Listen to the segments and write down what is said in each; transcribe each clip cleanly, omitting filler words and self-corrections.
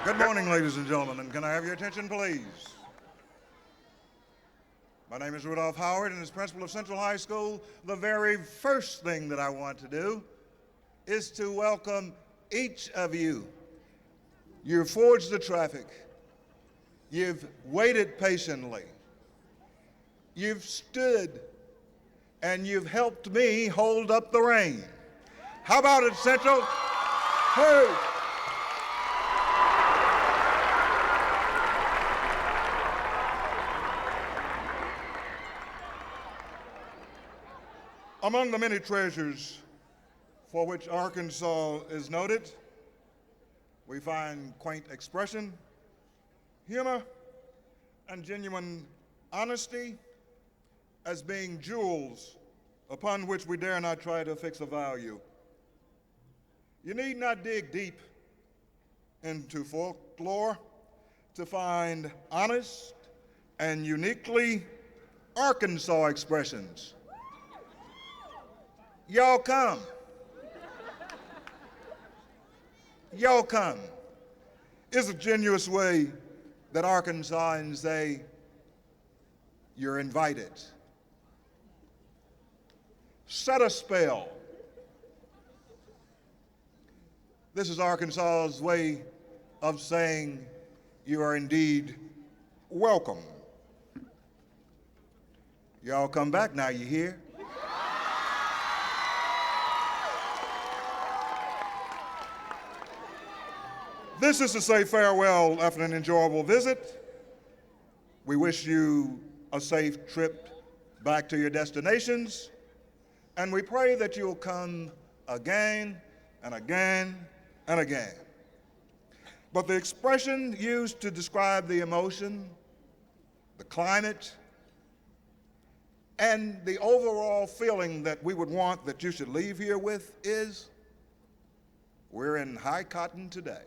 Good morning, ladies and gentlemen, and can I have your attention, please? My name is Rudolph Howard, and as principal of Central High School, the very first thing that I want to do is to welcome each of you. You've forged the traffic. You've waited patiently. You've stood, and you've helped me hold up the rain. How about it, Central? Hey! Among the many treasures for which Arkansas is noted, we find quaint expression, humor, and genuine honesty as being jewels upon which we dare not try to fix a value. You need not dig deep into folklore to find honest and uniquely Arkansas expressions. Y'all come. Y'all come is a genuine way that Arkansans say, you're invited. Set a spell. This is Arkansas's way of saying you are indeed welcome. Y'all come back now, you hear? This is to say farewell after an enjoyable visit. We wish you a safe trip back to your destinations, and we pray that you'll come again and again and again. But the expression used to describe the emotion, the climate, and the overall feeling that we would want that you should leave here with is, we're in high cotton today.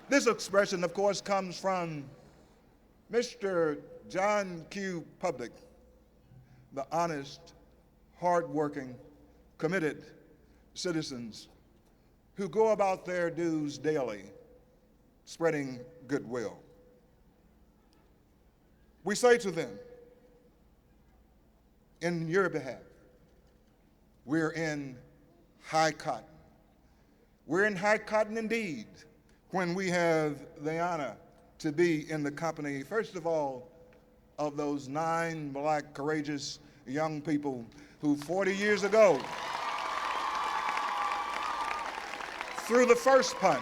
This expression, of course, comes from Mr. John Q. Public, the honest, hardworking, committed citizens who go about their dues daily, spreading goodwill. We say to them, in your behalf, we're in high cotton. We're in high cotton indeed, when we have the honor to be in the company, first of all, of those 9 black, courageous young people who 40 years ago, through the first punch,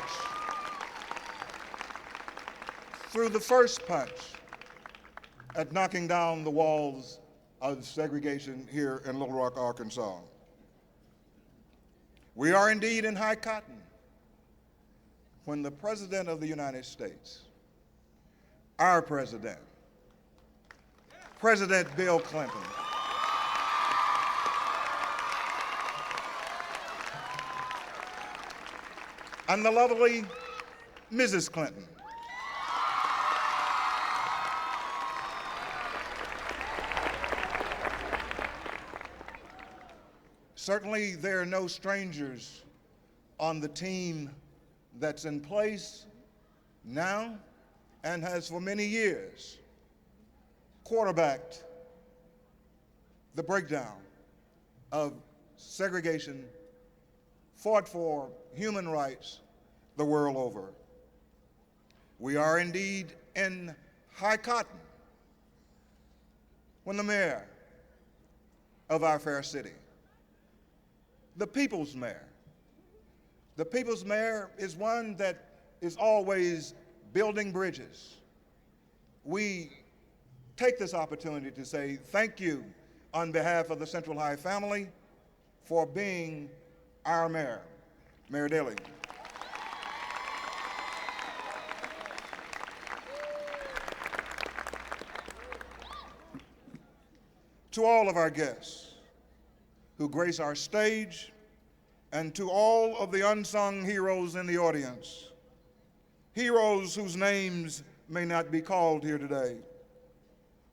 at knocking down the walls of segregation here in Little Rock, Arkansas. We are indeed in high cotton when the President of the United States, our President, President Bill Clinton, and the lovely Mrs. Clinton certainly there are no strangers on the team that's in place now and has for many years quarterbacked the breakdown of segregation, fought for human rights the world over. We are indeed in high cotton when the mayor of our fair city, the people's mayor is one that is always building bridges. We take this opportunity to say thank you on behalf of the Central High family for being our mayor, Mayor Daley. To all of our guests who grace our stage, and to all of the unsung heroes in the audience, heroes whose names may not be called here today,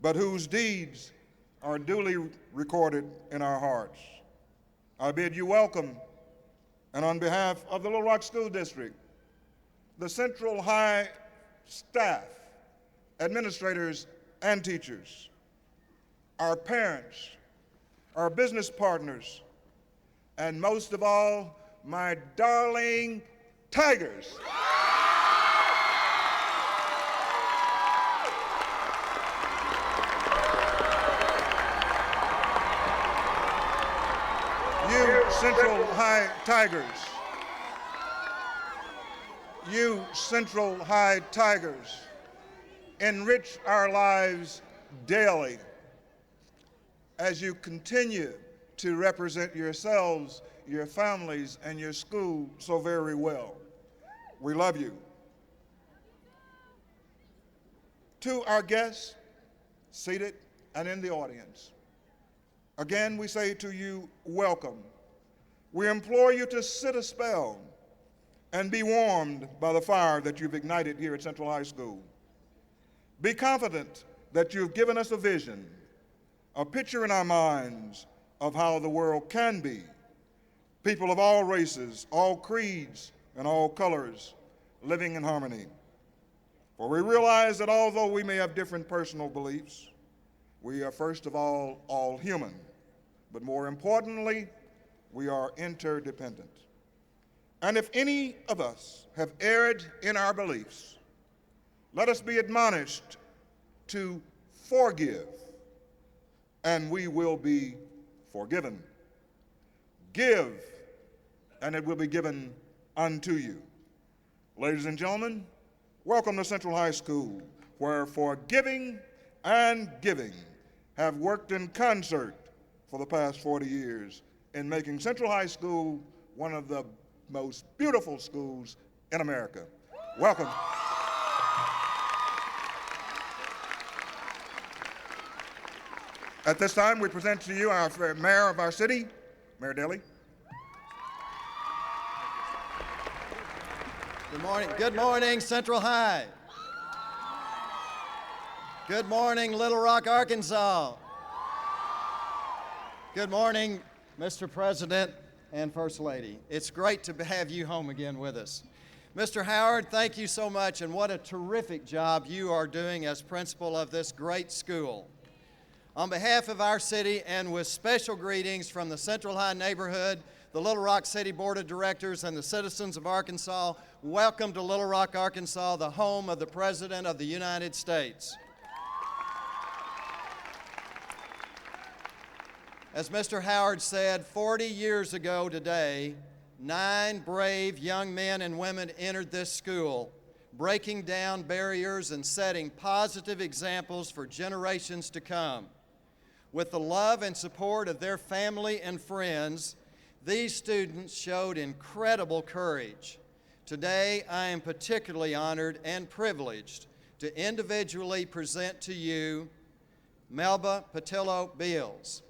but whose deeds are duly recorded in our hearts. I bid you welcome And on behalf of the Little Rock School District, the Central High staff, administrators, and teachers, our parents, our business partners, and most of all, my darling Tigers. You Central High Tigers, you Central High Tigers, enrich our lives daily as you continue to represent yourselves, your families, and your school so very well. We love you. To our guests, seated and in the audience, again, we say to you, welcome. We implore you to sit a spell and be warmed by the fire that you've ignited here at Central High School. Be confident that you've given us a vision, a picture in our minds of how the world can be. People of all races, all creeds, and all colors living in harmony. For we realize that although we may have different personal beliefs, we are first of all human. But more importantly, we are interdependent. And if any of us have erred in our beliefs, let us be admonished to forgive, and we will be forgiven. Give, and it will be given unto you. Ladies and gentlemen, welcome to Central High School, where forgiving and giving have worked in concert for the past 40 years in making Central High School one of the most beautiful schools in America. Welcome. At this time, we present to you our mayor of our city, Mayor Daley. Good morning. Good morning, Central High. Good morning, Little Rock, Arkansas. Good morning, Mr. President and First Lady. It's great to have you home again with us. Mr. Howard, thank you so much, and what a terrific job you are doing as principal of this great school. On behalf of our city and with special greetings from the Central High neighborhood, the Little Rock City Board of Directors, and the citizens of Arkansas, welcome to Little Rock, Arkansas, the home of the President of the United States. As Mr. Howard said, 40 years ago today, 9 brave young men and women entered this school, breaking down barriers and setting positive examples for generations to come. With the love and support of their family and friends, these students showed incredible courage. Today, I am particularly honored and privileged to individually present to you Melba Patillo Beals.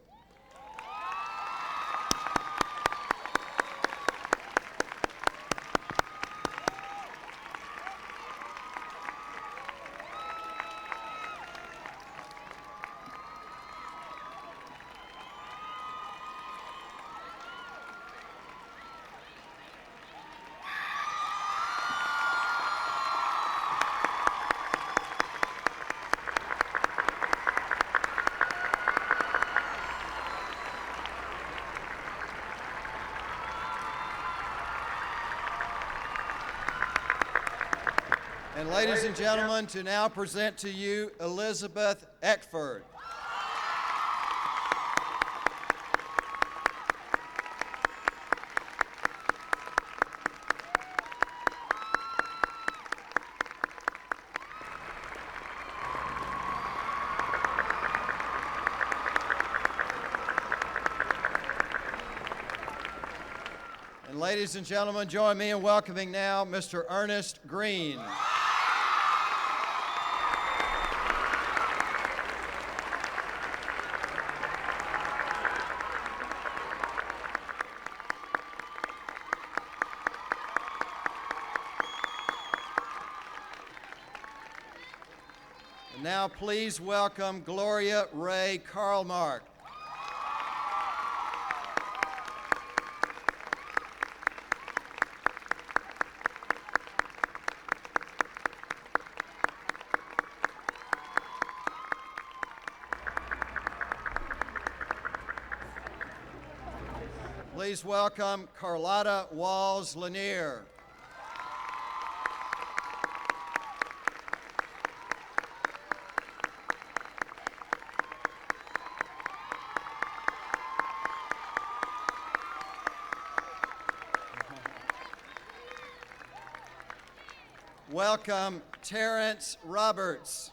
And ladies and gentlemen, to now present to you Elizabeth Eckford. And ladies and gentlemen, join me in welcoming now Mr. Ernie Green. And now please welcome Gloria Ray Karlmark. Please welcome Carlotta Walls-Lanier. Welcome Terrence Roberts.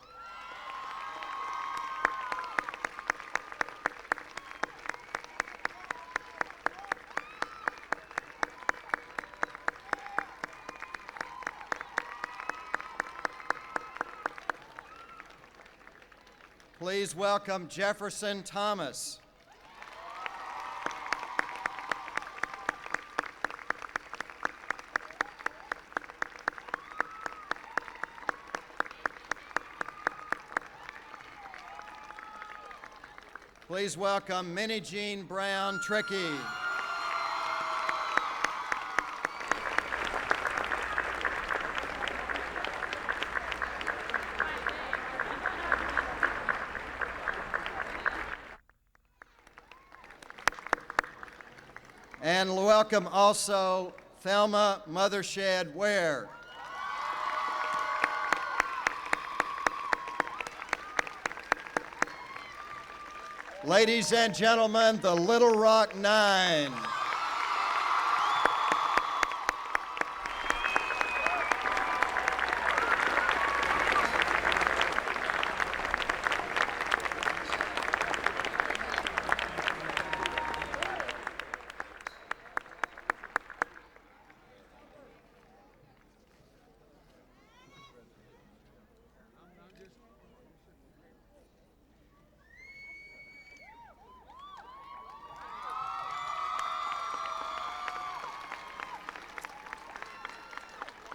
Please welcome Jefferson Thomas. Please welcome Minnie Jean Brown Trickey. And welcome also Thelma Mothershed Ware. Ladies and gentlemen, the Little Rock Nine.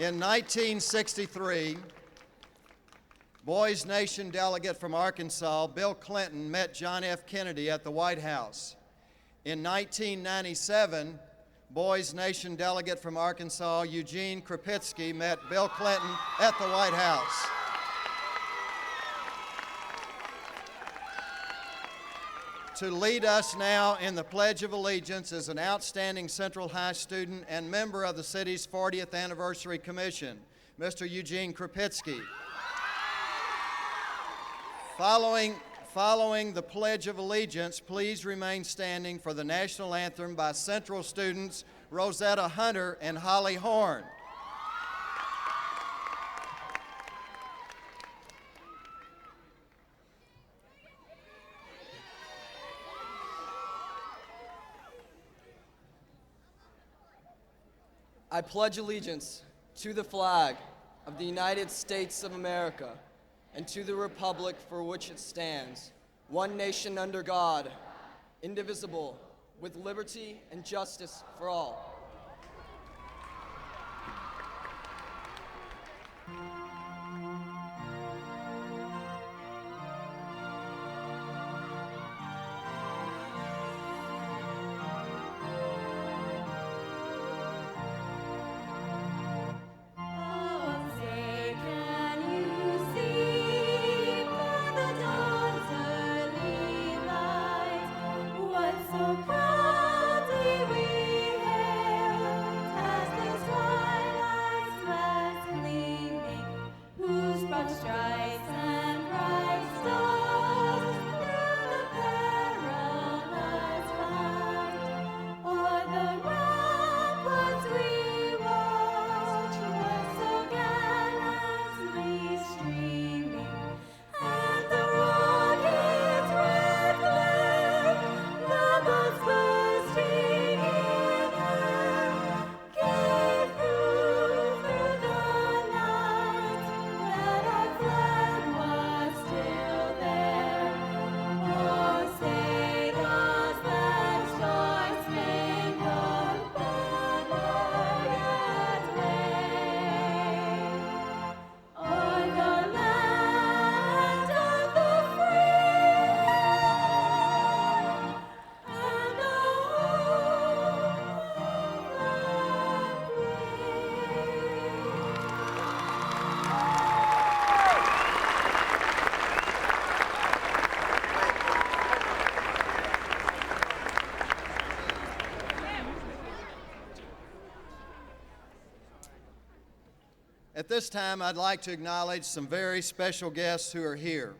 In 1963, Boys Nation delegate from Arkansas, Bill Clinton, met John F. Kennedy at the White House. In 1997, Boys Nation delegate from Arkansas, Eugene Krupitsky, met Bill Clinton at the White House. To lead us now in the Pledge of Allegiance is an outstanding Central High student and member of the city's 40th Anniversary Commission, Mr. Eugene Krupitsky. Following the Pledge of Allegiance, please remain standing for the National Anthem by Central students Rosetta Hunter and Holly Horn. I pledge allegiance to the flag of the United States of America and to the republic for which it stands, one nation under God, indivisible, with liberty and justice for all. So proudly we hail At this time, I'd like to acknowledge some very special guests who are here.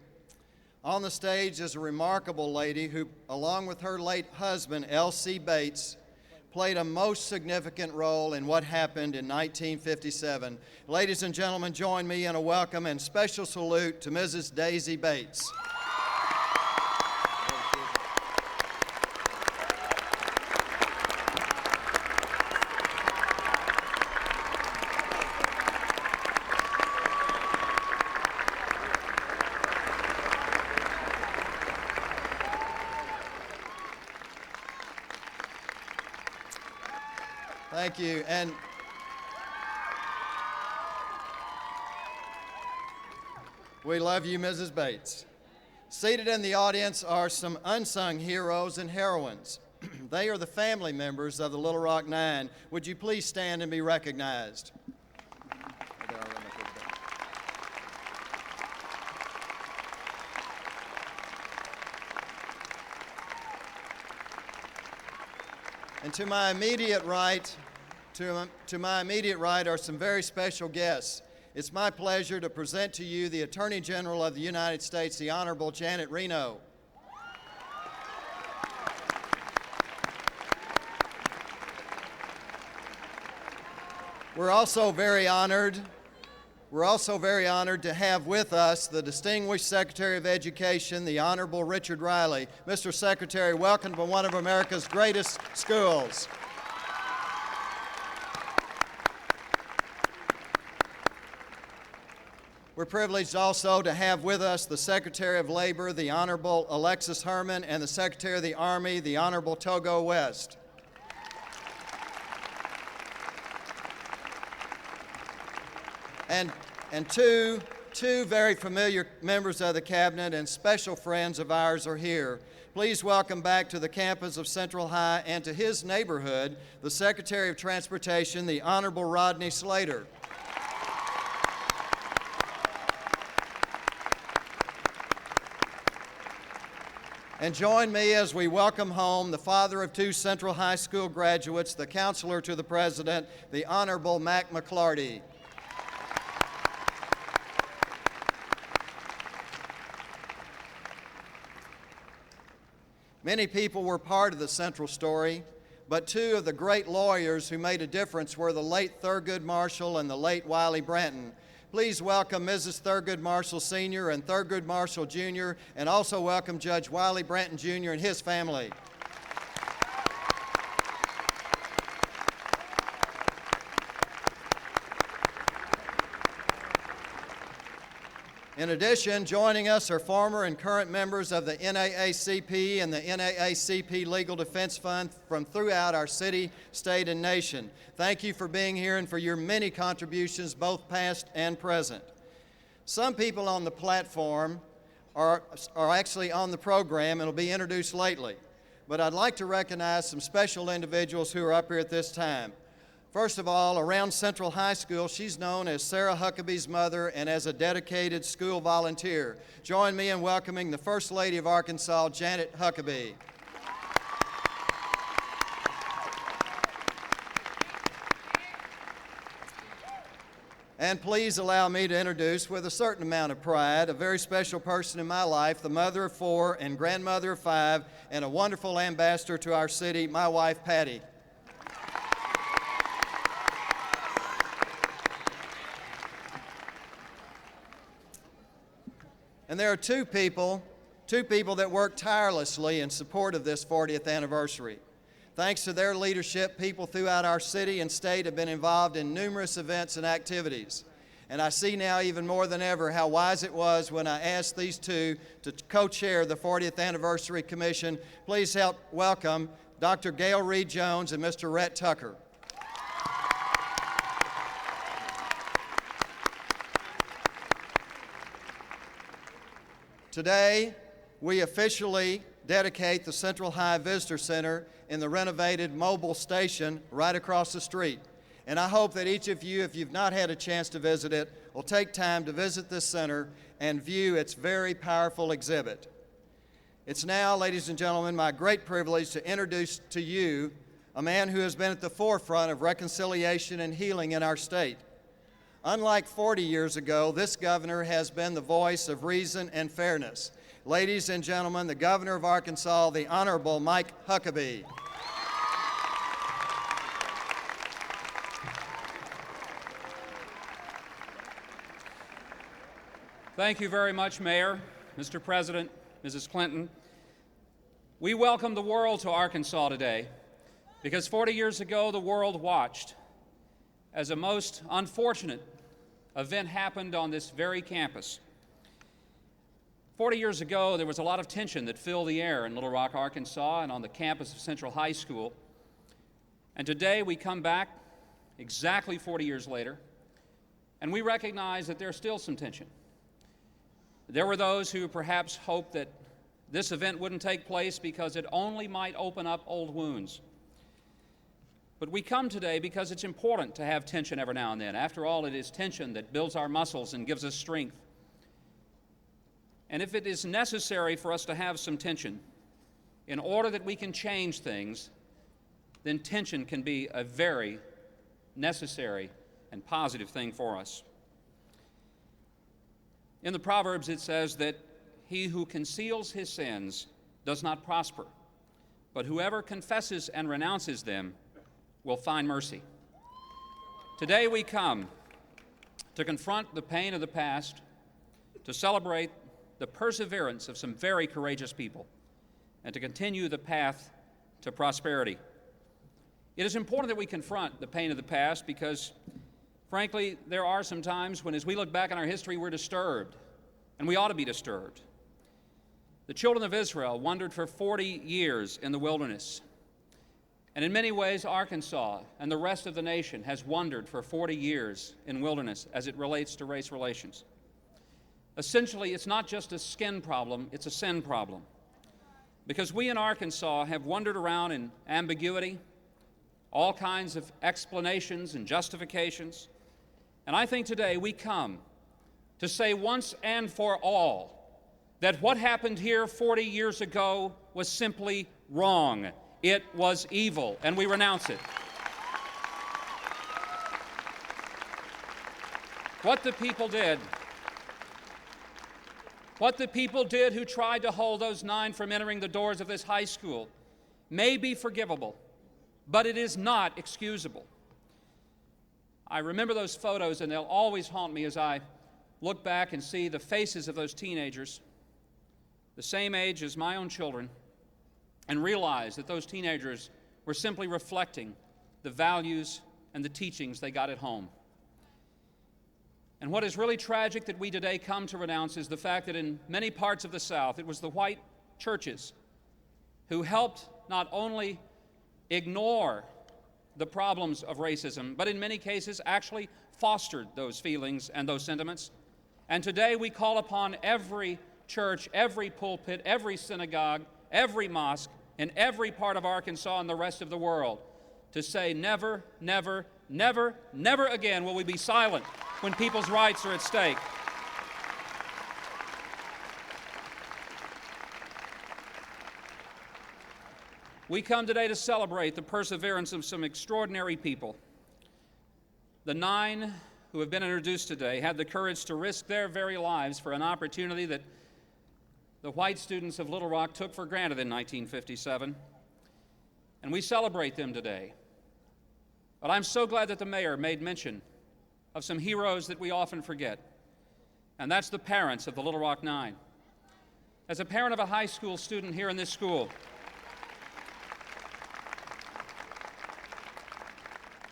On the stage is a remarkable lady who, along with her late husband, L.C. Bates, played a most significant role in what happened in 1957. Ladies and gentlemen, join me in a welcome and special salute to Mrs. Daisy Bates. Thank you. And we love you, Mrs. Bates. Seated in the audience are some unsung heroes and heroines. They are the family members of the Little Rock Nine. Would you please stand and be recognized? And to my immediate right are some very special guests. It's my pleasure to present to you the Attorney General of the United States, the Honorable Janet Reno. We're also very honored to have with us the distinguished Secretary of Education, the Honorable Richard Riley. Mr. Secretary, welcome to one of America's greatest schools. We're privileged also to have with us the Secretary of Labor, the Honorable Alexis Herman, and the Secretary of the Army, the Honorable Togo West. And two very familiar members of the Cabinet and special friends of ours are here. Please welcome back to the campus of Central High and to his neighborhood, the Secretary of Transportation, the Honorable Rodney Slater. And join me as we welcome home the father of two Central High School graduates, the counselor to the President, the Honorable Mac McClarty. Many people were part of the Central story, but two of the great lawyers who made a difference were the late Thurgood Marshall and the late Wiley Branton. Please welcome Mrs. Thurgood Marshall Sr. and Thurgood Marshall Jr., and also welcome Judge Wiley Branton Jr. and his family. In addition, joining us are former and current members of the NAACP and the NAACP Legal Defense Fund from throughout our city, state, and nation. Thank you for being here and for your many contributions, both past and present. Some people on the platform are actually on the program and will be introduced lately, but I'd like to recognize some special individuals who are up here at this time. First of all, around Central High School, she's known as Sarah Huckabee's mother and as a dedicated school volunteer. Join me in welcoming the First Lady of Arkansas, Janet Huckabee. And please allow me to introduce, with a certain amount of pride, a very special person in my life, the mother of four and grandmother of five, and a wonderful ambassador to our city, my wife, Patty. And there are two people that work tirelessly in support of this 40th anniversary. Thanks to their leadership, people throughout our city and state have been involved in numerous events and activities. And I see now even more than ever how wise it was when I asked these two to co-chair the 40th Anniversary Commission. Please help welcome Dr. Gail Reed Jones and Mr. Rhett Tucker. Today, we officially dedicate the Central High Visitor Center in the renovated mobile station right across the street. And I hope that each of you, if you've not had a chance to visit it, will take time to visit this center and view its very powerful exhibit. It's now, ladies and gentlemen, my great privilege to introduce to you a man who has been at the forefront of reconciliation and healing in our state. Unlike 40 years ago, this governor has been the voice of reason and fairness. Ladies and gentlemen, the governor of Arkansas, the Honorable Mike Huckabee. Thank you very much, Mayor, Mr. President, Mrs. Clinton. We welcome the world to Arkansas today because 40 years ago the world watched as a most unfortunate event happened on this very campus. 40 years ago, there was a lot of tension that filled the air in Little Rock, Arkansas, and on the campus of Central High School. And today we come back exactly 40 years later, and we recognize that there's still some tension. There were those who perhaps hoped that this event wouldn't take place because it only might open up old wounds. But we come today because it's important to have tension every now and then. After all, it is tension that builds our muscles and gives us strength. And if it is necessary for us to have some tension in order that we can change things, then tension can be a very necessary and positive thing for us. In the Proverbs, it says that he who conceals his sins does not prosper, but whoever confesses and renounces them will find mercy. Today we come to confront the pain of the past, to celebrate the perseverance of some very courageous people, and to continue the path to prosperity. It is important that we confront the pain of the past because, frankly, there are some times when, as we look back on our history, we're disturbed, and we ought to be disturbed. The children of Israel wandered for 40 years in the wilderness. And in many ways, Arkansas and the rest of the nation has wandered for 40 years in wilderness as it relates to race relations. Essentially, it's not just a skin problem, it's a sin problem. Because we in Arkansas have wandered around in ambiguity, all kinds of explanations and justifications. And I think today we come to say once and for all that what happened here 40 years ago was simply wrong. It was evil, and we renounce it. What the people did who tried to hold those 9 from entering the doors of this high school may be forgivable, but it is not excusable. I remember those photos, and they'll always haunt me as I look back and see the faces of those teenagers, the same age as my own children, and realize that those teenagers were simply reflecting the values and the teachings they got at home. And what is really tragic that we today come to renounce is the fact that in many parts of the South, it was the white churches who helped not only ignore the problems of racism, but in many cases actually fostered those feelings and those sentiments. And today we call upon every church, every pulpit, every synagogue, every mosque in every part of Arkansas and the rest of the world to say never, never, never, never again will we be silent when people's rights are at stake. We come today to celebrate the perseverance of some extraordinary people. The 9 who have been introduced today had the courage to risk their very lives for an opportunity that the white students of Little Rock took for granted in 1957, and we celebrate them today. But I'm so glad that the mayor made mention of some heroes that we often forget, and that's the parents of the Little Rock 9. As a parent of a high school student here in this school,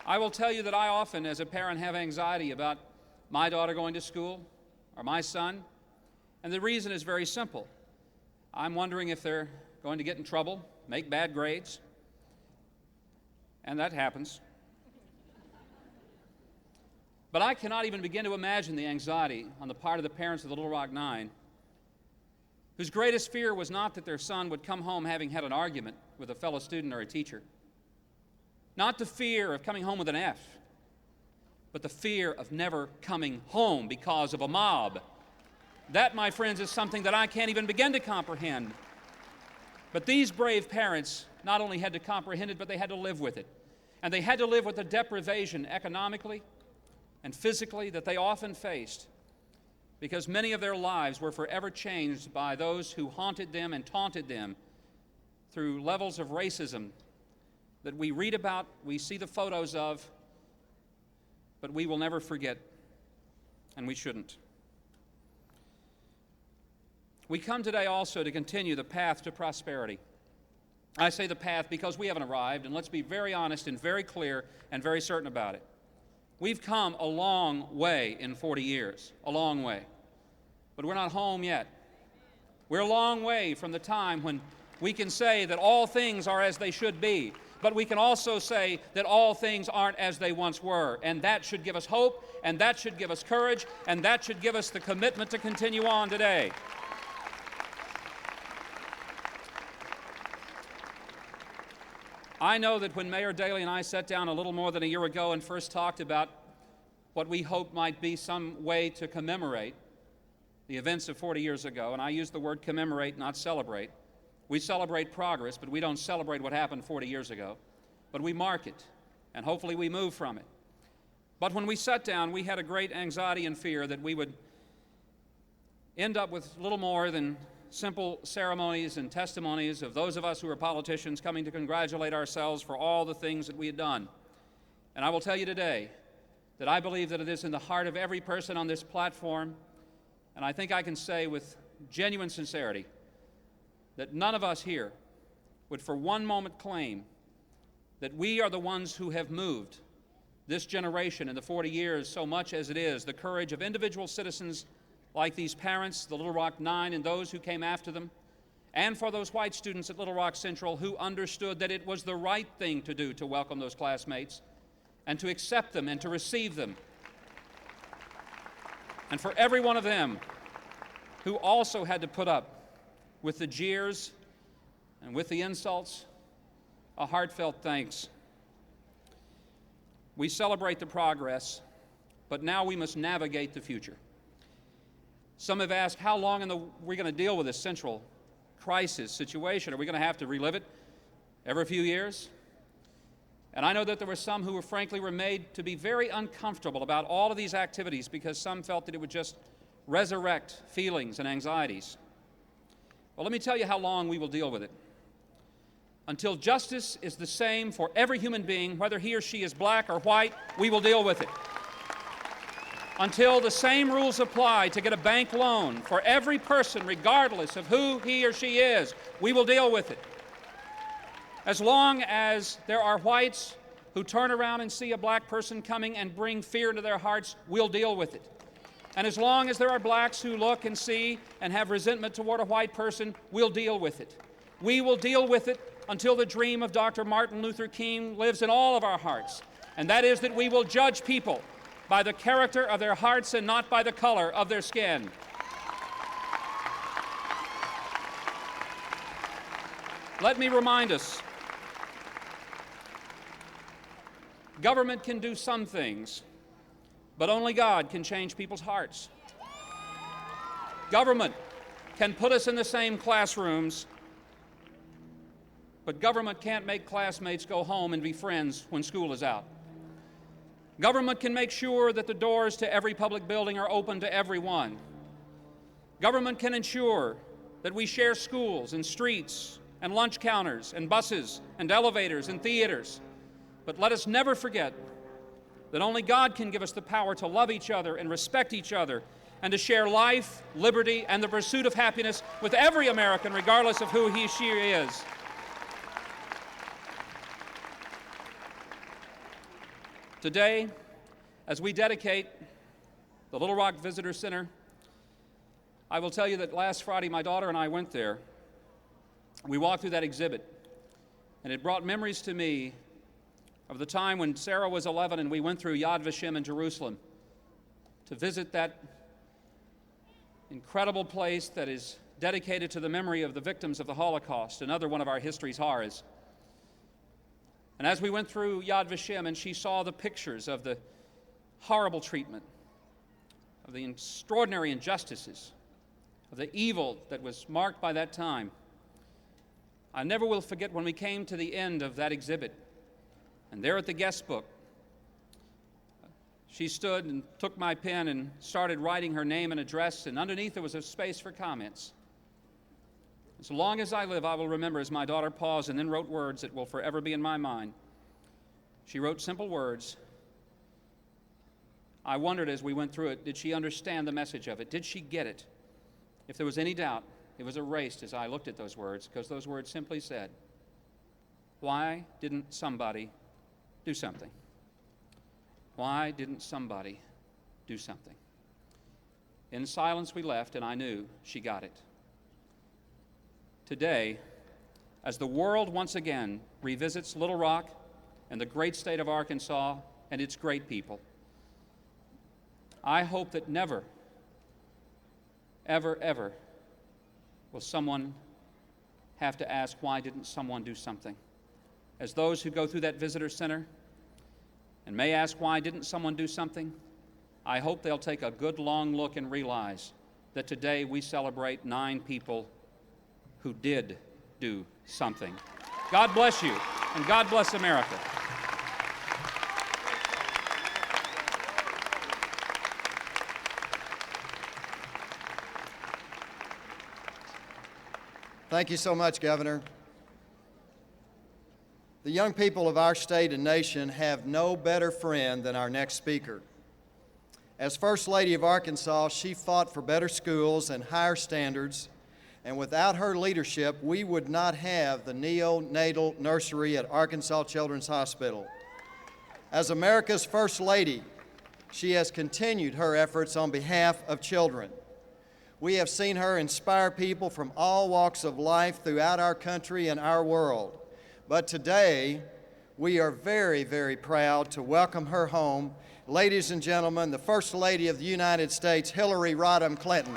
I will tell you that I often, as a parent, have anxiety about my daughter going to school or my son, and the reason is very simple. I'm wondering if they're going to get in trouble, make bad grades, and that happens. But I cannot even begin to imagine the anxiety on the part of the parents of the Little Rock 9, whose greatest fear was not that their son would come home having had an argument with a fellow student or a teacher, not the fear of coming home with an F, but the fear of never coming home because of a mob. That, my friends, is something that I can't even begin to comprehend. But these brave parents not only had to comprehend it, but they had to live with it. And they had to live with the deprivation economically and physically that they often faced, because many of their lives were forever changed by those who haunted them and taunted them through levels of racism that we read about, we see the photos of, but we will never forget, and we shouldn't. We come today also to continue the path to prosperity. I say the path because we haven't arrived, and let's be very honest and very clear and very certain about it. We've come a long way in 40 years, a long way. But we're not home yet. We're a long way from the time when we can say that all things are as they should be, but we can also say that all things aren't as they once were, and that should give us hope, and that should give us courage, and that should give us the commitment to continue on today. I know that when Mayor Daley and I sat down a little more than a year ago and first talked about what we hoped might be some way to commemorate the events of 40 years ago, and I use the word commemorate, not celebrate. We celebrate progress, but we don't celebrate what happened 40 years ago. But we mark it, and hopefully we move from it. But when we sat down, we had a great anxiety and fear that we would end up with little more than simple ceremonies and testimonies of those of us who are politicians coming to congratulate ourselves for all the things that we had done. And I will tell you today that I believe that it is in the heart of every person on this platform, and I think I can say with genuine sincerity that none of us here would for one moment claim that we are the ones who have moved this generation in the 40 years so much as it is the courage of individual citizens like these parents, the Little Rock Nine, and those who came after them, and for those white students at Little Rock Central who understood that it was the right thing to do to welcome those classmates and to accept them and to receive them. And for every one of them who also had to put up with the jeers and with the insults, a heartfelt thanks. We celebrate the progress, but now we must navigate the future. Some have asked, how long are we going to deal with this central crisis situation? Are we going to have to relive it every few years? And I know that there were some who were made to be very uncomfortable about all of these activities because some felt that it would just resurrect feelings and anxieties. Well, let me tell you how long we will deal with it. Until justice is the same for every human being, whether he or she is black or white, we will deal with it. Until the same rules apply to get a bank loan for every person, regardless of who he or she is, we will deal with it. As long as there are whites who turn around and see a black person coming and bring fear into their hearts, we'll deal with it. And as long as there are blacks who look and see and have resentment toward a white person, we'll deal with it. We will deal with it until the dream of Dr. Martin Luther King lives in all of our hearts, and that is that we will judge people by the character of their hearts and not by the color of their skin. Let me remind us, government can do some things, but only God can change people's hearts. Government can put us in the same classrooms, but government can't make classmates go home and be friends when school is out. Government can make sure that the doors to every public building are open to everyone. Government can ensure that we share schools and streets and lunch counters and buses and elevators and theaters. But let us never forget that only God can give us the power to love each other and respect each other and to share life, liberty, and the pursuit of happiness with every American, regardless of who he or she is. Today, as we dedicate the Little Rock Visitor Center, I will tell you that last Friday my daughter and I went there. We walked through that exhibit, and it brought memories to me of the time when Sarah was 11 and we went through Yad Vashem in Jerusalem to visit that incredible place that is dedicated to the memory of the victims of the Holocaust, another one of our history's horrors. And as we went through Yad Vashem and she saw the pictures of the horrible treatment, of the extraordinary injustices, of the evil that was marked by that time, I never will forget when we came to the end of that exhibit, and there at the guest book, She stood and took my pen and started writing her name and address, and underneath there was a space for comments. As long as I live, I will remember as my daughter paused and then wrote words that will forever be in my mind. She wrote simple words. I wondered as we went through it, did she understand the message of it? Did she get it? If there was any doubt, it was erased as I looked at those words, because those words simply said, why didn't somebody do something? Why didn't somebody do something? In silence we left, and I knew she got it. Today, as the world once again revisits Little Rock and the great state of Arkansas and its great people, I hope that never, ever, ever will someone have to ask, why didn't someone do something? As those who go through that visitor center and may ask, why didn't someone do something? I hope they'll take a good long look and realize that today we celebrate 9 people who did do something. God bless you, and God bless America. Thank you so much, Governor. The young people of our state and nation have no better friend than our next speaker. As First Lady of Arkansas, she fought for better schools and higher standards, and without her leadership, we would not have the neonatal nursery at Arkansas Children's Hospital. As America's First Lady, she has continued her efforts on behalf of children. We have seen her inspire people from all walks of life throughout our country and our world. But today, we are very, very proud to welcome her home. Ladies and gentlemen, the First Lady of the United States, Hillary Rodham Clinton.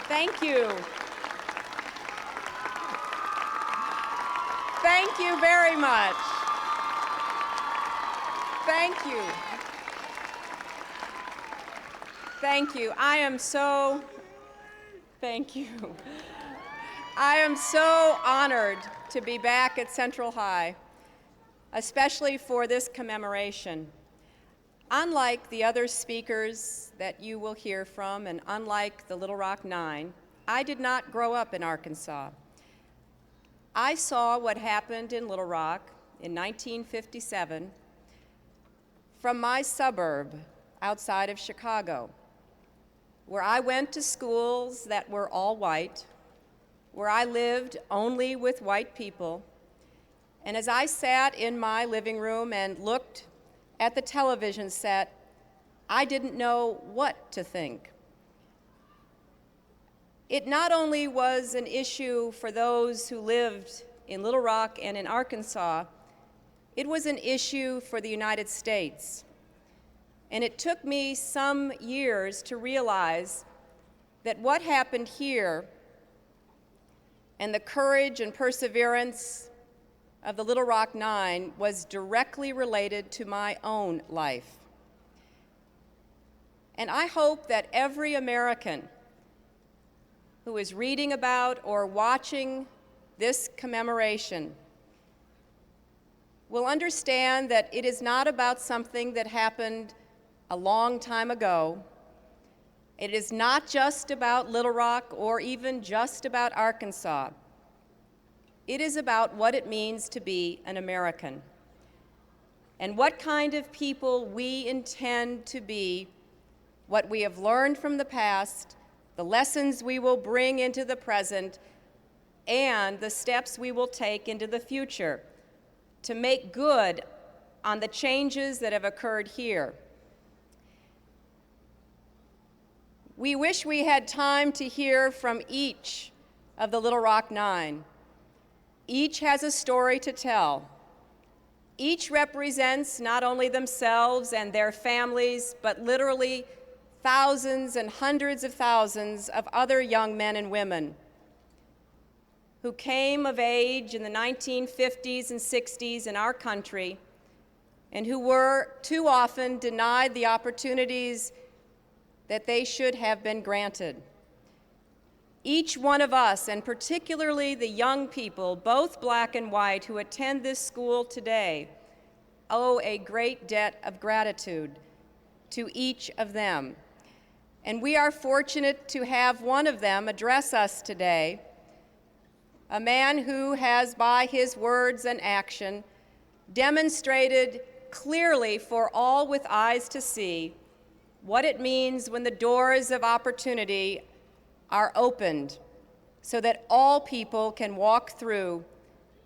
Thank you. Thank you very much. Thank you. Thank you. Thank you. I am so honored to be back at Central High, especially for this commemoration. Unlike the other speakers that you will hear from, and unlike the Little Rock Nine, I did not grow up in Arkansas. I saw what happened in Little Rock in 1957 from my suburb outside of Chicago, where I went to schools that were all white, where I lived only with white people. And as I sat in my living room and looked at the television set, I didn't know what to think. It not only was an issue for those who lived in Little Rock and in Arkansas, it was an issue for the United States. And it took me some years to realize that what happened here and the courage and perseverance of the Little Rock Nine was directly related to my own life. And I hope that every American who is reading about or watching this commemoration will understand that it is not about something that happened a long time ago. It is not just about Little Rock or even just about Arkansas. It is about what it means to be an American and what kind of people we intend to be, what we have learned from the past, the lessons we will bring into the present, and the steps we will take into the future to make good on the changes that have occurred here. We wish we had time to hear from each of the Little Rock Nine. Each has a story to tell. Each represents not only themselves and their families, but literally thousands and hundreds of thousands of other young men and women who came of age in the 1950s and 60s in our country and who were too often denied the opportunities that they should have been granted. Each one of us, and particularly the young people, both black and white, who attend this school today, owe a great debt of gratitude to each of them. And we are fortunate to have one of them address us today, a man who has, by his words and action, demonstrated clearly for all with eyes to see what it means when the doors of opportunity are opened so that all people can walk through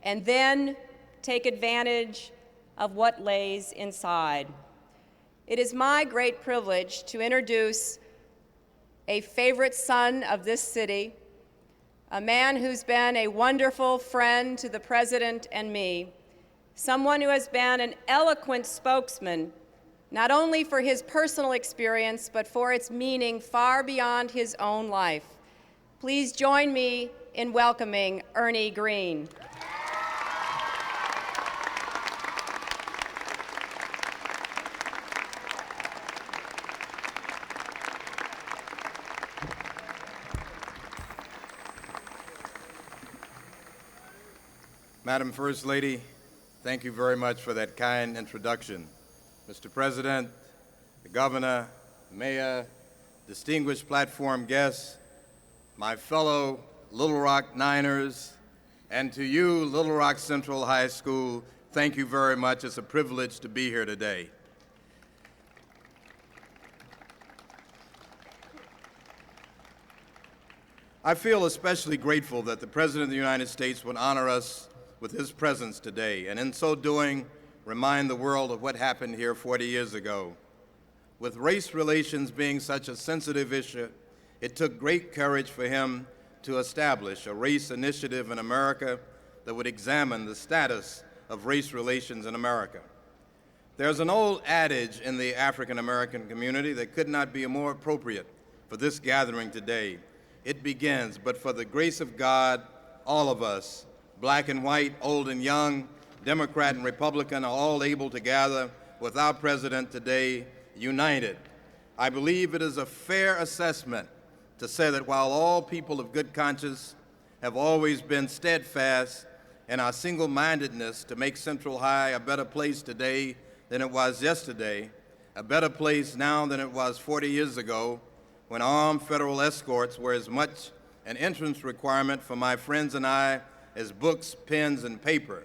and then take advantage of what lays inside. It is my great privilege to introduce a favorite son of this city, a man who's been a wonderful friend to the President and me, someone who has been an eloquent spokesman, not only for his personal experience, but for its meaning far beyond his own life. Please join me in welcoming Ernie Green. Madam First Lady, thank you very much for that kind introduction. Mr. President, the Governor, Mayor, distinguished platform guests, my fellow Little Rock Niners, and to you, Little Rock Central High School, thank you very much. It's a privilege to be here today. I feel especially grateful that the President of the United States would honor us with his presence today, and in so doing, remind the world of what happened here 40 years ago. With race relations being such a sensitive issue, it took great courage for him to establish a race initiative in America that would examine the status of race relations in America. There's an old adage in the African American community that could not be more appropriate for this gathering today. It begins, "But for the grace of God, all of us, black and white, old and young, Democrat and Republican, are all able to gather with our president today, united." I believe it is a fair assessment to say that while all people of good conscience have always been steadfast in our single-mindedness to make Central High a better place today than it was yesterday, a better place now than it was 40 years ago, when armed federal escorts were as much an entrance requirement for my friends and I as books, pens, and paper.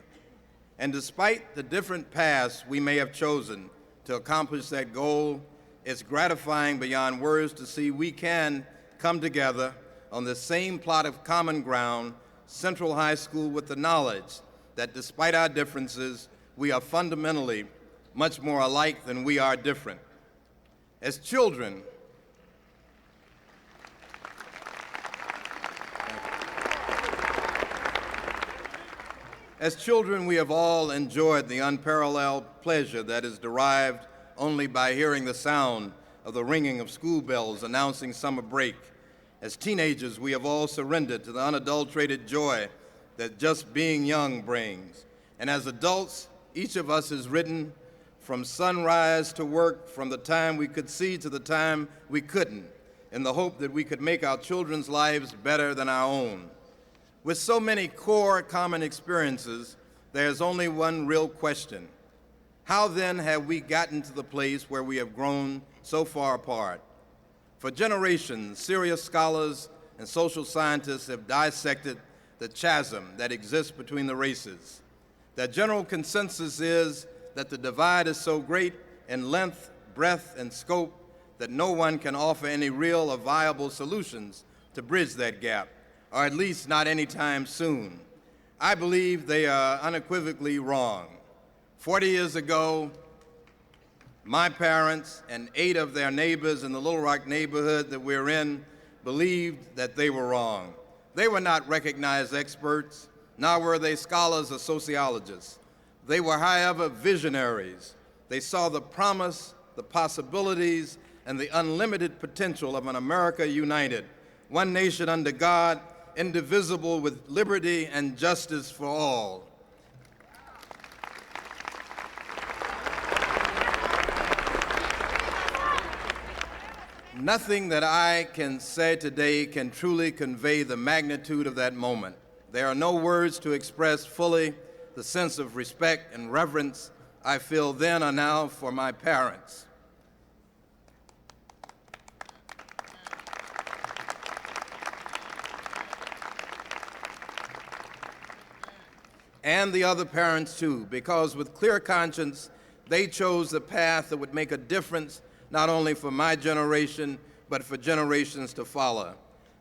And despite the different paths we may have chosen to accomplish that goal, it's gratifying beyond words to see we can come together on the same plot of common ground, Central High School, with the knowledge that despite our differences, we are fundamentally much more alike than we are different. As children, we have all enjoyed the unparalleled pleasure that is derived only by hearing the sound of the ringing of school bells announcing summer break. As teenagers, we have all surrendered to the unadulterated joy that just being young brings. And as adults, each of us has ridden from sunrise to work, from the time we could see to the time we couldn't, in the hope that we could make our children's lives better than our own. With so many core common experiences, there's only one real question. How then have we gotten to the place where we have grown so far apart? For generations, serious scholars and social scientists have dissected the chasm that exists between the races. Their general consensus is that the divide is so great in length, breadth, and scope that no one can offer any real or viable solutions to bridge that gap, or at least not anytime soon. I believe they are unequivocally wrong. 40 years ago, my parents and 8 of their neighbors in the Little Rock neighborhood that we're in believed that they were wrong. They were not recognized experts, nor were they scholars or sociologists. They were, however, visionaries. They saw the promise, the possibilities, and the unlimited potential of an America united, one nation under God, indivisible, with liberty and justice for all. Nothing that I can say today can truly convey the magnitude of that moment. There are no words to express fully the sense of respect and reverence I feel then or now for my parents. And the other parents too, because with clear conscience, they chose the path that would make a difference not only for my generation, but for generations to follow.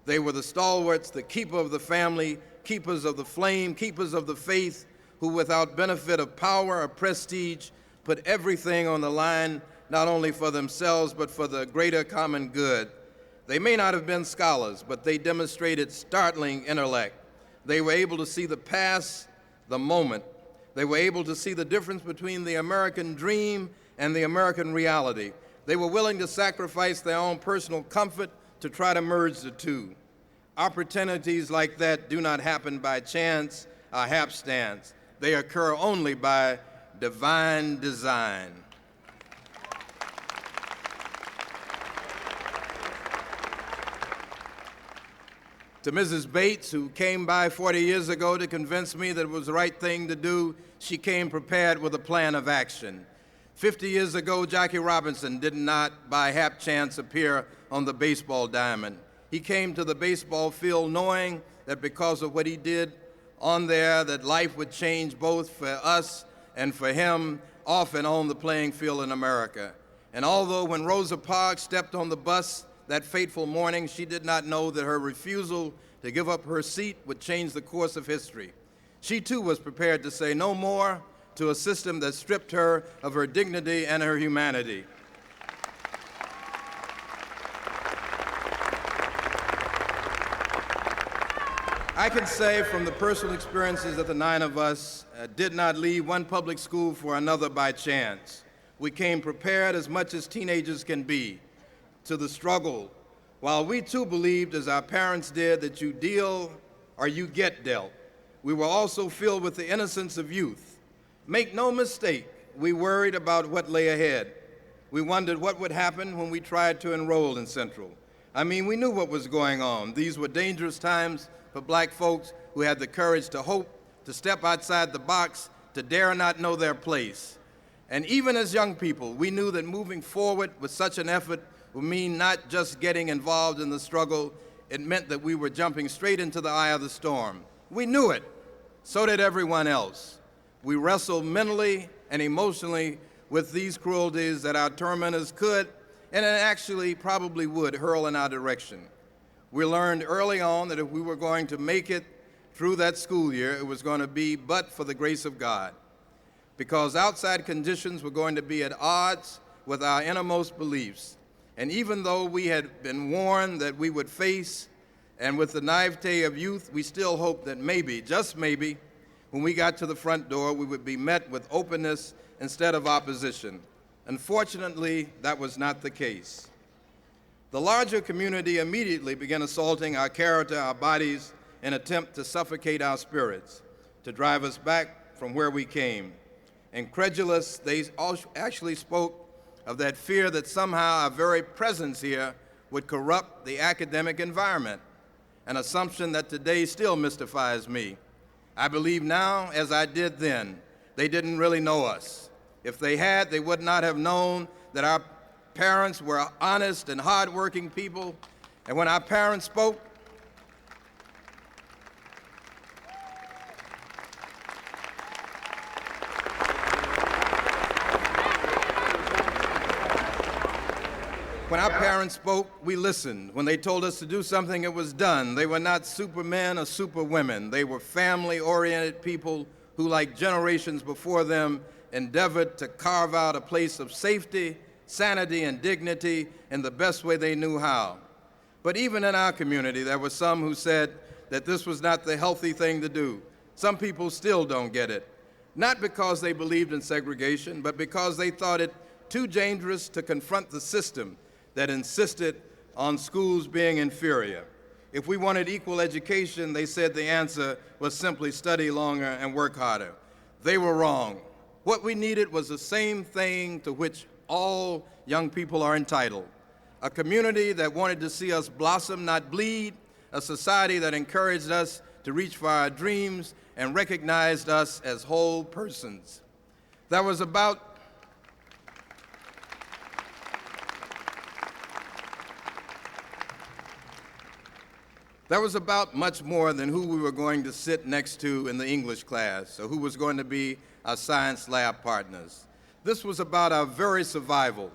They were the stalwarts, the keeper of the family, keepers of the flame, keepers of the faith, who without benefit of power or prestige, put everything on the line, not only for themselves, but for the greater common good. They may not have been scholars, but they demonstrated startling intellect. They were able to see the past, the moment. They were able to see the difference between the American dream and the American reality. They were willing to sacrifice their own personal comfort to try to merge the two. Opportunities like that do not happen by chance or hapstance. They occur only by divine design. To Mrs. Bates, who came by 40 years ago to convince me that it was the right thing to do, she came prepared with a plan of action. 50 years ago, Jackie Robinson did not by hap chance appear on the baseball diamond. He came to the baseball field knowing that because of what he did on there, that life would change both for us and for him off and on the playing field in America. And although when Rosa Parks stepped on the bus that fateful morning, she did not know that her refusal to give up her seat would change the course of history. She too was prepared to say no more to a system that stripped her of her dignity and her humanity. I can say from the personal experiences that the 9 of us did not leave one public school for another by chance. We came prepared as much as teenagers can be to the struggle, while we too believed, as our parents did, that you deal or you get dealt. We were also filled with the innocence of youth. Make no mistake, we worried about what lay ahead. We wondered what would happen when we tried to enroll in Central. I mean, we knew what was going on. These were dangerous times for black folks who had the courage to hope, to step outside the box, to dare not know their place. And even as young people, we knew that moving forward with such an effort would mean not just getting involved in the struggle, it meant that we were jumping straight into the eye of the storm. We knew it. So did everyone else. We wrestled mentally and emotionally with these cruelties that our tormentors could, and actually probably would, hurl in our direction. We learned early on that if we were going to make it through that school year, it was going to be but for the grace of God, because outside conditions were going to be at odds with our innermost beliefs. And even though we had been warned that we would face, and with the naivete of youth, we still hoped that maybe, just maybe, when we got to the front door, we would be met with openness instead of opposition. Unfortunately, that was not the case. The larger community immediately began assaulting our character, our bodies, in an attempt to suffocate our spirits, to drive us back from where we came. Incredulous, they actually spoke of that fear that somehow our very presence here would corrupt the academic environment, an assumption that today still mystifies me. I believe now, as I did then, they didn't really know us. If they had, they would not have known that our parents were honest and hardworking people, and when our parents spoke, we listened. When they told us to do something, it was done. They were not supermen or superwomen. They were family-oriented people who, like generations before them, endeavored to carve out a place of safety, sanity, and dignity in the best way they knew how. But even in our community, there were some who said that this was not the healthy thing to do. Some people still don't get it, not because they believed in segregation, but because they thought it too dangerous to confront the system that insisted on schools being inferior. If we wanted equal education, they said the answer was simply study longer and work harder. They were wrong. What we needed was the same thing to which all young people are entitled: a community that wanted to see us blossom, not bleed, a society that encouraged us to reach for our dreams and recognized us as whole persons. That was about much more than who we were going to sit next to in the English class or who was going to be our science lab partners. This was about our very survival.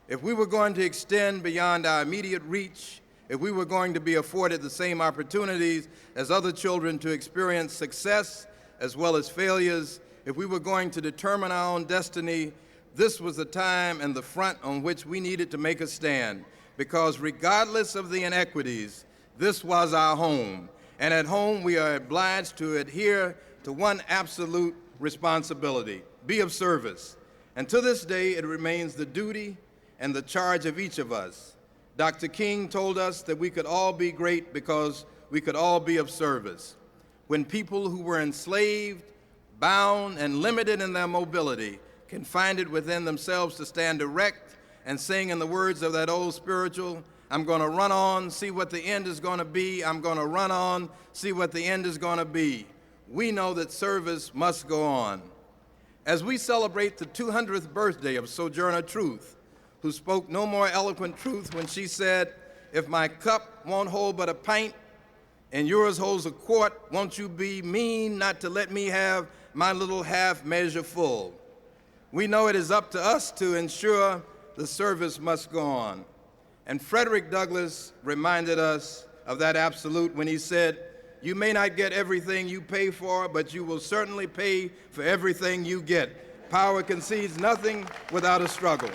If we were going to extend beyond our immediate reach, if we were going to be afforded the same opportunities as other children to experience success as well as failures, if we were going to determine our own destiny, this was the time and the front on which we needed to make a stand, because regardless of the inequities, this was our home. And at home, we are obliged to adhere to one absolute responsibility: be of service. And to this day, it remains the duty and the charge of each of us. Dr. King told us that we could all be great because we could all be of service. When people who were enslaved, bound, and limited in their mobility can find it within themselves to stand erect and sing in the words of that old spiritual, I'm going to run on, see what the end is going to be. I'm going to run on, see what the end is going to be. We know that service must go on. As we celebrate the 200th birthday of Sojourner Truth, who spoke no more eloquent truth when she said, if my cup won't hold but a pint and yours holds a quart, won't you be mean not to let me have my little half measure full? We know it is up to us to ensure the service must go on. And Frederick Douglass reminded us of that absolute when he said, you may not get everything you pay for, but you will certainly pay for everything you get. Power concedes nothing without a struggle.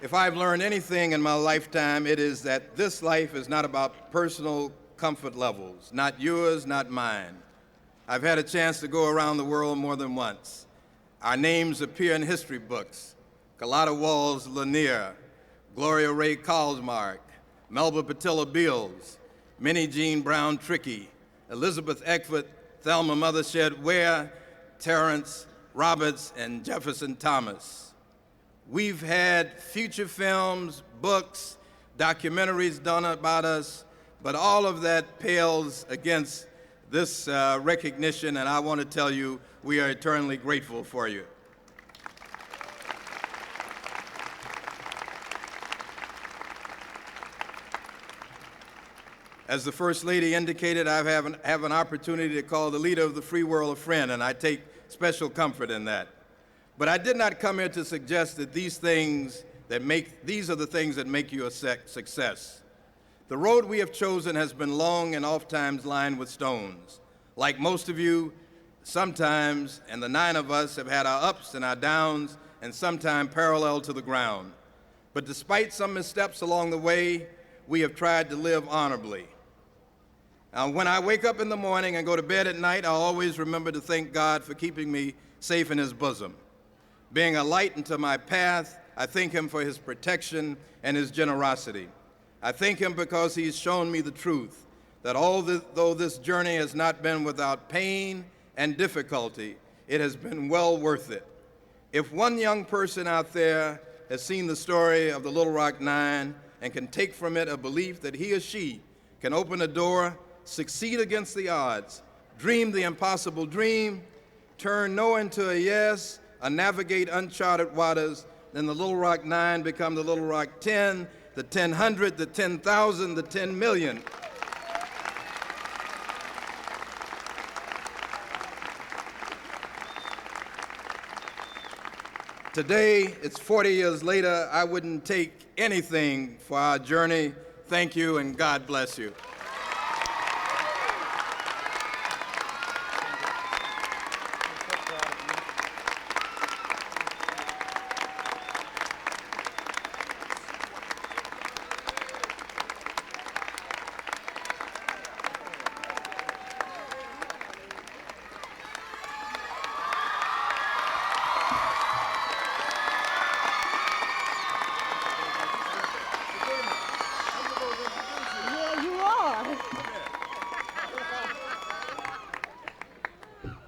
If I've learned anything in my lifetime, it is that this life is not about personal comfort levels, not yours, not mine. I've had a chance to go around the world more than once. Our names appear in history books: Kalata Walls Lanier, Gloria Ray Kalsmark, Melba Patilla Beals, Minnie Jean Brown Trickey, Elizabeth Eckford, Thelma Mothershed Ware, Terrence Roberts, and Jefferson Thomas. We've had feature films, books, documentaries done about us, but all of that pales against this recognition, and I want to tell you, we are eternally grateful for you. As the First Lady indicated, I have an opportunity to call the leader of the free world a friend, and I take special comfort in that. But I did not come here to suggest that these are the things that make you a success. The road we have chosen has been long and oftentimes lined with stones. Like most of you, sometimes, and the 9 of us have had our ups and our downs, and sometimes parallel to the ground. But despite some missteps along the way, we have tried to live honorably. Now, when I wake up in the morning and go to bed at night, I always remember to thank God for keeping me safe in his bosom. Being a light into my path, I thank him for his protection and his generosity. I thank him because he's shown me the truth, that though this journey has not been without pain and difficulty, it has been well worth it. If one young person out there has seen the story of the Little Rock Nine and can take from it a belief that he or she can open a door, succeed against the odds, dream the impossible dream, turn no into a yes, and navigate uncharted waters, then the Little Rock Nine become the Little Rock 10, the 1000, the 10,000, the 10 million. Today, it's 40 years later. I wouldn't take anything for our journey. Thank you, and God bless you. Yeah, you are.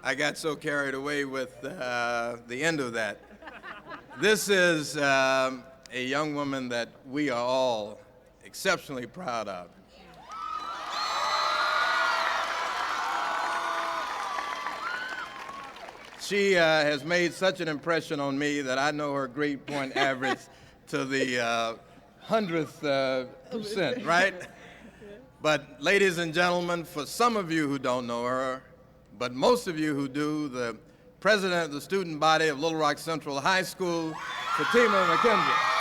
I got so carried away with the end of that. This is a young woman that we are all exceptionally proud of. She has made such an impression on me that I know her grade point average to the 100th percent, right? But ladies and gentlemen, for some of you who don't know her, but most of you who do, the president of the student body of Little Rock Central High School, Fatima McKendry.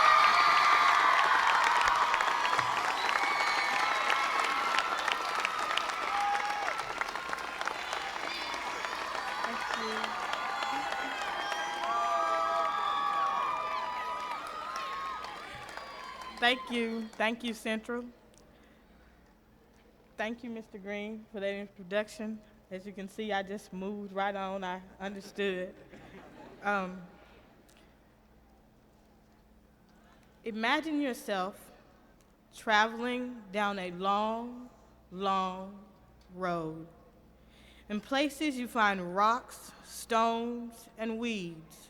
Thank you, Central. Thank you, Mr. Green, for that introduction. As you can see, I just moved right on. I understood. Imagine yourself traveling down a long, long road. In places you find rocks, stones, and weeds.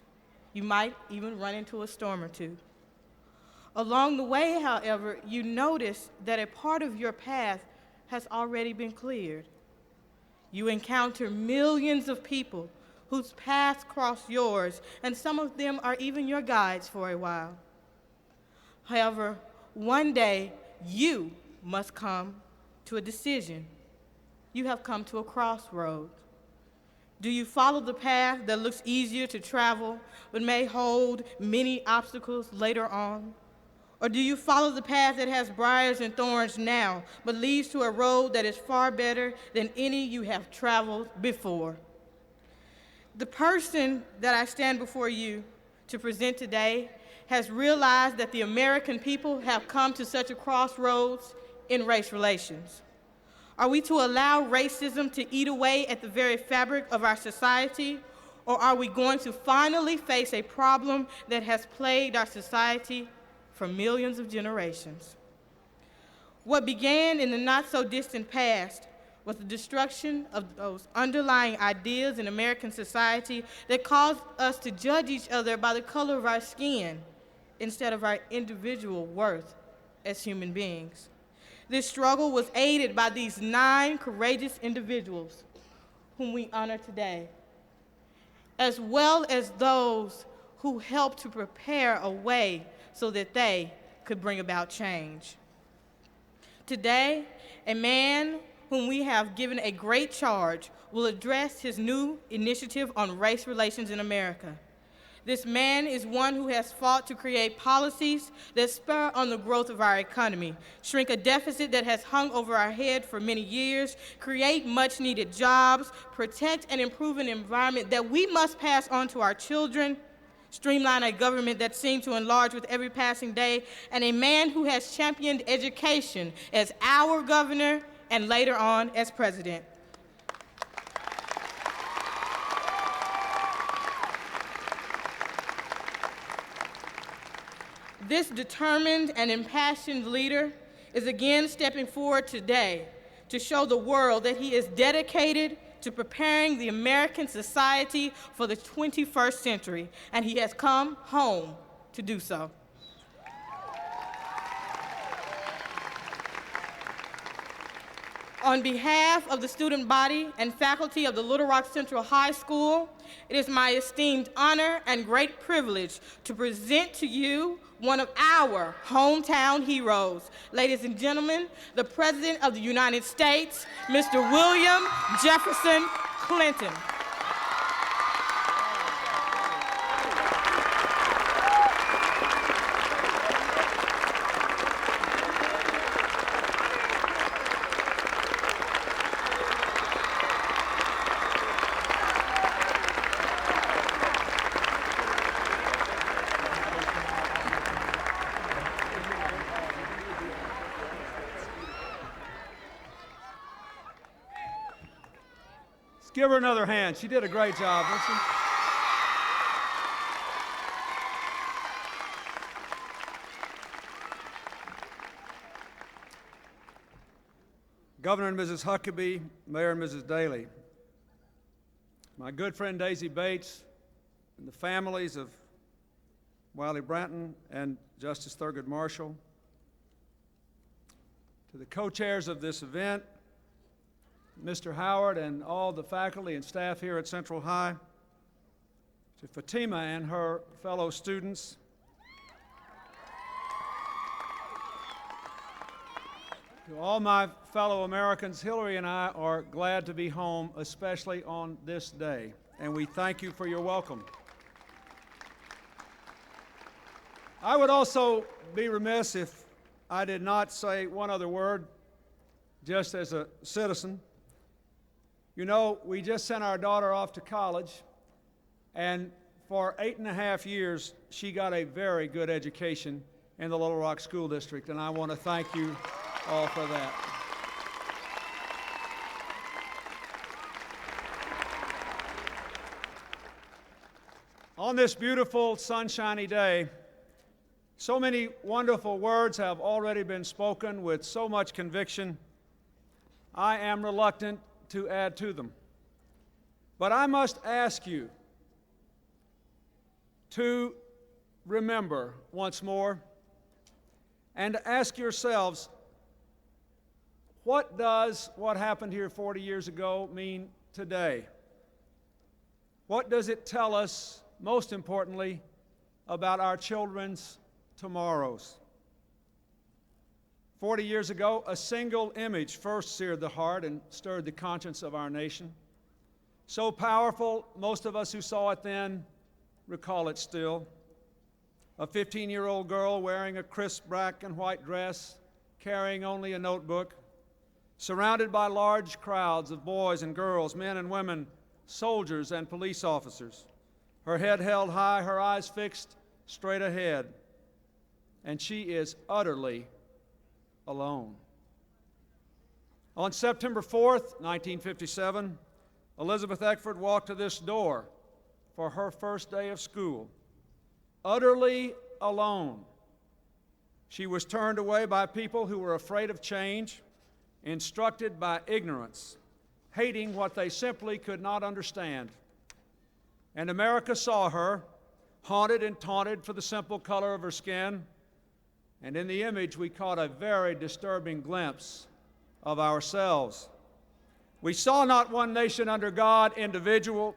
You might even run into a storm or two. Along the way, however, you notice that a part of your path has already been cleared. You encounter millions of people whose paths cross yours, and some of them are even your guides for a while. However, one day, you must come to a decision. You have come to a crossroads. Do you follow the path that looks easier to travel, but may hold many obstacles later on? Or do you follow the path that has briars and thorns now, but leads to a road that is far better than any you have traveled before? The person that I stand before you to present today has realized that the American people have come to such a crossroads in race relations. Are we to allow racism to eat away at the very fabric of our society, or are we going to finally face a problem that has plagued our society for millions of generations? What began in the not-so-distant past was the destruction of those underlying ideas in American society that caused us to judge each other by the color of our skin instead of our individual worth as human beings. This struggle was aided by these 9 courageous individuals whom we honor today, as well as those who helped to prepare a way so that they could bring about change. Today, a man whom we have given a great charge will address his new initiative on race relations in America. This man is one who has fought to create policies that spur on the growth of our economy, shrink a deficit that has hung over our head for many years, create much-needed jobs, protect and improve an environment that we must pass on to our children, streamline a government that seems to enlarge with every passing day, and a man who has championed education as our governor and later on as president. This determined and impassioned leader is again stepping forward today to show the world that he is dedicated to preparing the American society for the 21st century, and he has come home to do so. On behalf of the student body and faculty of the Little Rock Central High School, it is my esteemed honor and great privilege to present to you one of our hometown heroes. Ladies and gentlemen, the President of the United States, Mr. William Jefferson Clinton. Give her another hand. She did a great job, didn't she? Governor and Mrs. Huckabee, Mayor and Mrs. Daley, my good friend Daisy Bates, and the families of Wiley Branton and Justice Thurgood Marshall, to the co-chairs of this event, Mr. Howard and all the faculty and staff here at Central High, to Fatima and her fellow students, to all my fellow Americans, Hillary and I are glad to be home, especially on this day, and we thank you for your welcome. I would also be remiss if I did not say one other word, just as a citizen. You know, we just sent our daughter off to college, and for 8.5 years, she got a very good education in the Little Rock School District, and I want to thank you all for that. On this beautiful, sunshiny day, so many wonderful words have already been spoken with so much conviction. I am reluctant to add to them. But I must ask you to remember once more and to ask yourselves, what does what happened here 40 years ago mean today? What does it tell us, most importantly, about our children's tomorrows? 40 years ago, a single image first seared the heart and stirred the conscience of our nation. So powerful, most of us who saw it then recall it still. A 15-year-old girl wearing a crisp black and white dress, carrying only a notebook, surrounded by large crowds of boys and girls, men and women, soldiers and police officers. Her head held high, her eyes fixed straight ahead. And she is utterly alone. On September 4th, 1957, Elizabeth Eckford walked to this door for her first day of school, utterly alone. She was turned away by people who were afraid of change, instructed by ignorance, hating what they simply could not understand. And America saw her, haunted and taunted for the simple color of her skin, and in the image we caught a very disturbing glimpse of ourselves. We saw not one nation under God, individual,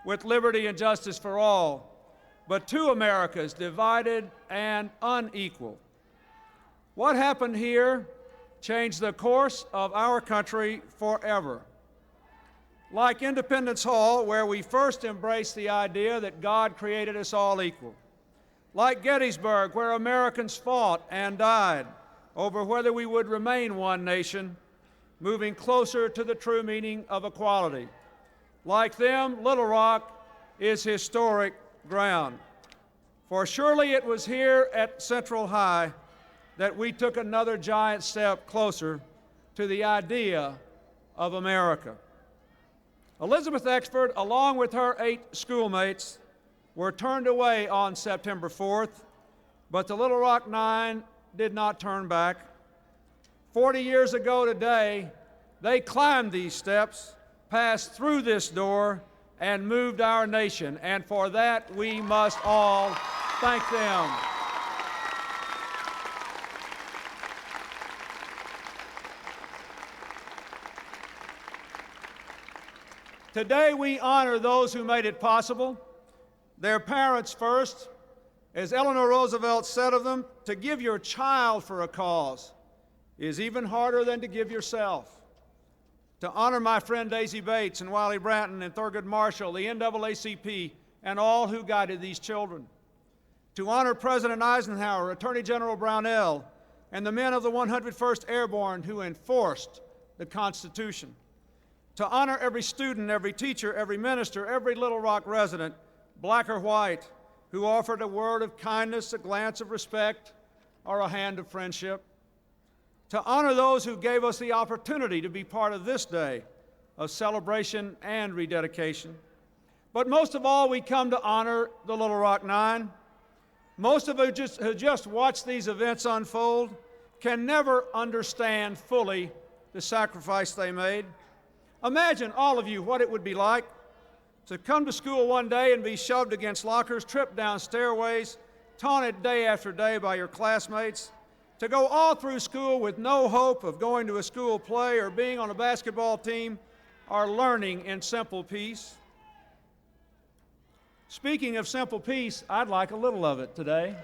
with liberty and justice for all, but two Americas, divided and unequal. What happened here changed the course of our country forever. Like Independence Hall, where we first embraced the idea that God created us all equal. Like Gettysburg, where Americans fought and died over whether we would remain one nation, moving closer to the true meaning of equality. Like them, Little Rock is historic ground. For surely it was here at Central High that we took another giant step closer to the idea of America. Elizabeth Eckford, along with her 8 schoolmates, were turned away on September 4th, but the Little Rock Nine did not turn back. 40 years ago today, they climbed these steps, passed through this door, and moved our nation, and for that we must all thank them. Today we honor those who made it possible, their parents first. As Eleanor Roosevelt said of them, to give your child for a cause is even harder than to give yourself. To honor my friend Daisy Bates and Wiley Branton and Thurgood Marshall, the NAACP, and all who guided these children. To honor President Eisenhower, Attorney General Brownell, and the men of the 101st Airborne who enforced the Constitution. To honor every student, every teacher, every minister, every Little Rock resident, black or white, who offered a word of kindness, a glance of respect, or a hand of friendship. To honor those who gave us the opportunity to be part of this day of celebration and rededication. But most of all, we come to honor the Little Rock Nine. Most of us who just watched these events unfold can never understand fully the sacrifice they made. Imagine, all of you, what it would be like To come to school one day and be shoved against lockers, tripped down stairways, taunted day after day by your classmates, to go all through school with no hope of going to a school play or being on a basketball team, or learning in simple peace. Speaking of simple peace, I'd like a little of it today.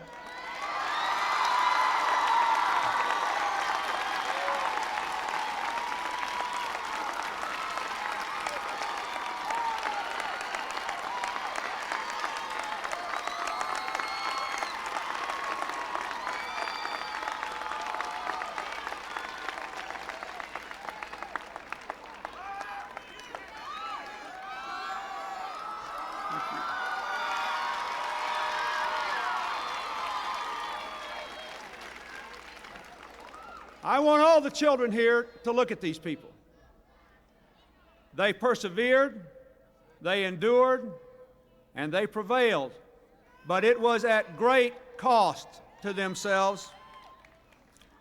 I want all the children here to look at these people. They persevered, they endured, and they prevailed, but it was at great cost to themselves.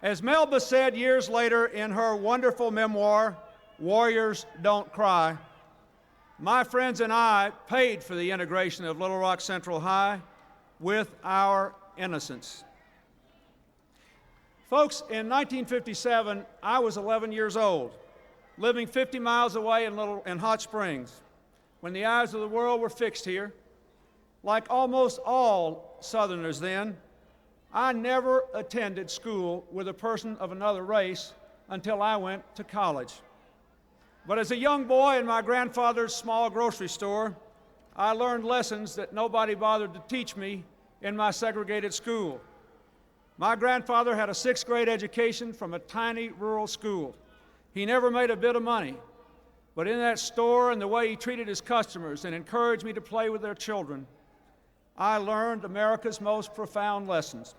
As Melba said years later in her wonderful memoir, Warriors Don't Cry, my friends and I paid for the integration of Little Rock Central High with our innocence. Folks, in 1957, I was 11 years old, living 50 miles away in Hot Springs, when the eyes of the world were fixed here. Like almost all Southerners then, I never attended school with a person of another race until I went to college. But as a young boy in my grandfather's small grocery store, I learned lessons that nobody bothered to teach me in my segregated school. My grandfather had a sixth grade education from a tiny rural school. He never made a bit of money, but in that store and the way he treated his customers and encouraged me to play with their children, I learned America's most profound lessons.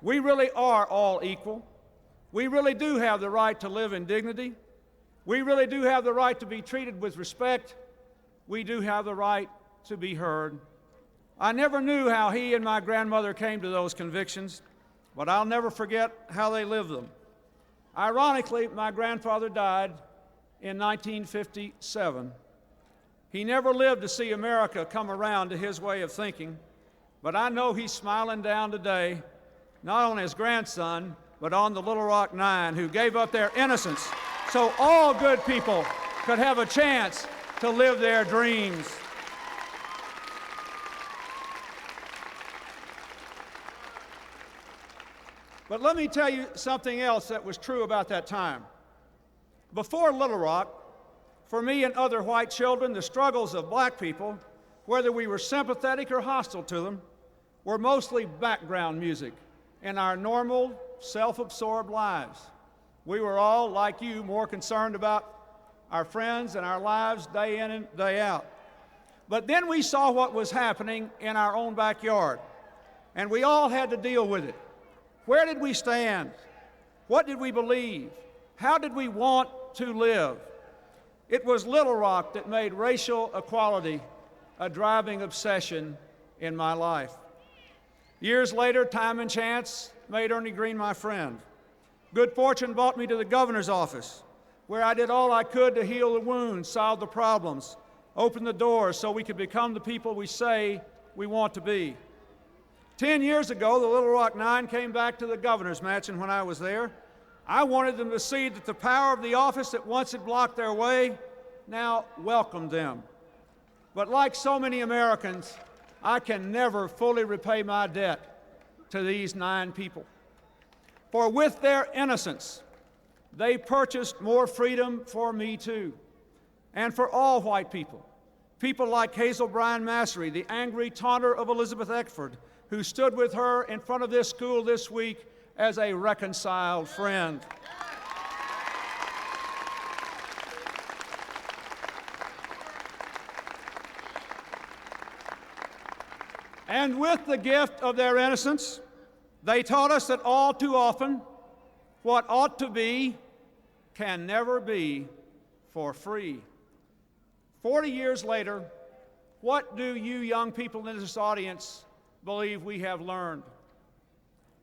We really are all equal. We really do have the right to live in dignity. We really do have the right to be treated with respect. We do have the right to be heard. I never knew how he and my grandmother came to those convictions, but I'll never forget how they lived them. Ironically, my grandfather died in 1957. He never lived to see America come around to his way of thinking, but I know he's smiling down today, not on his grandson, but on the Little Rock Nine, who gave up their innocence so all good people could have a chance to live their dreams. But let me tell you something else that was true about that time. Before Little Rock, for me and other white children, the struggles of black people, whether we were sympathetic or hostile to them, were mostly background music in our normal, self-absorbed lives. We were all, like you, more concerned about our friends and our lives day in and day out. But then we saw what was happening in our own backyard, and we all had to deal with it. Where did we stand? What did we believe? How did we want to live? It was Little Rock that made racial equality a driving obsession in my life. Years later, time and chance made Ernie Green my friend. Good fortune brought me to the governor's office, where I did all I could to heal the wounds, solve the problems, open the doors so we could become the people we say we want to be. 10 years ago, the Little Rock Nine came back to the governor's mansion when I was there. I wanted them to see that the power of the office that once had blocked their way now welcomed them. But like so many Americans, I can never fully repay my debt to these 9 people. For with their innocence, they purchased more freedom for me too, and for all white people. People like Hazel Bryan Massery, the angry taunter of Elizabeth Eckford, who stood with her in front of this school this week as a reconciled friend. And with the gift of their innocence, they taught us that all too often, what ought to be can never be for free. 40 years later, what do you young people in this audience believe we have learned?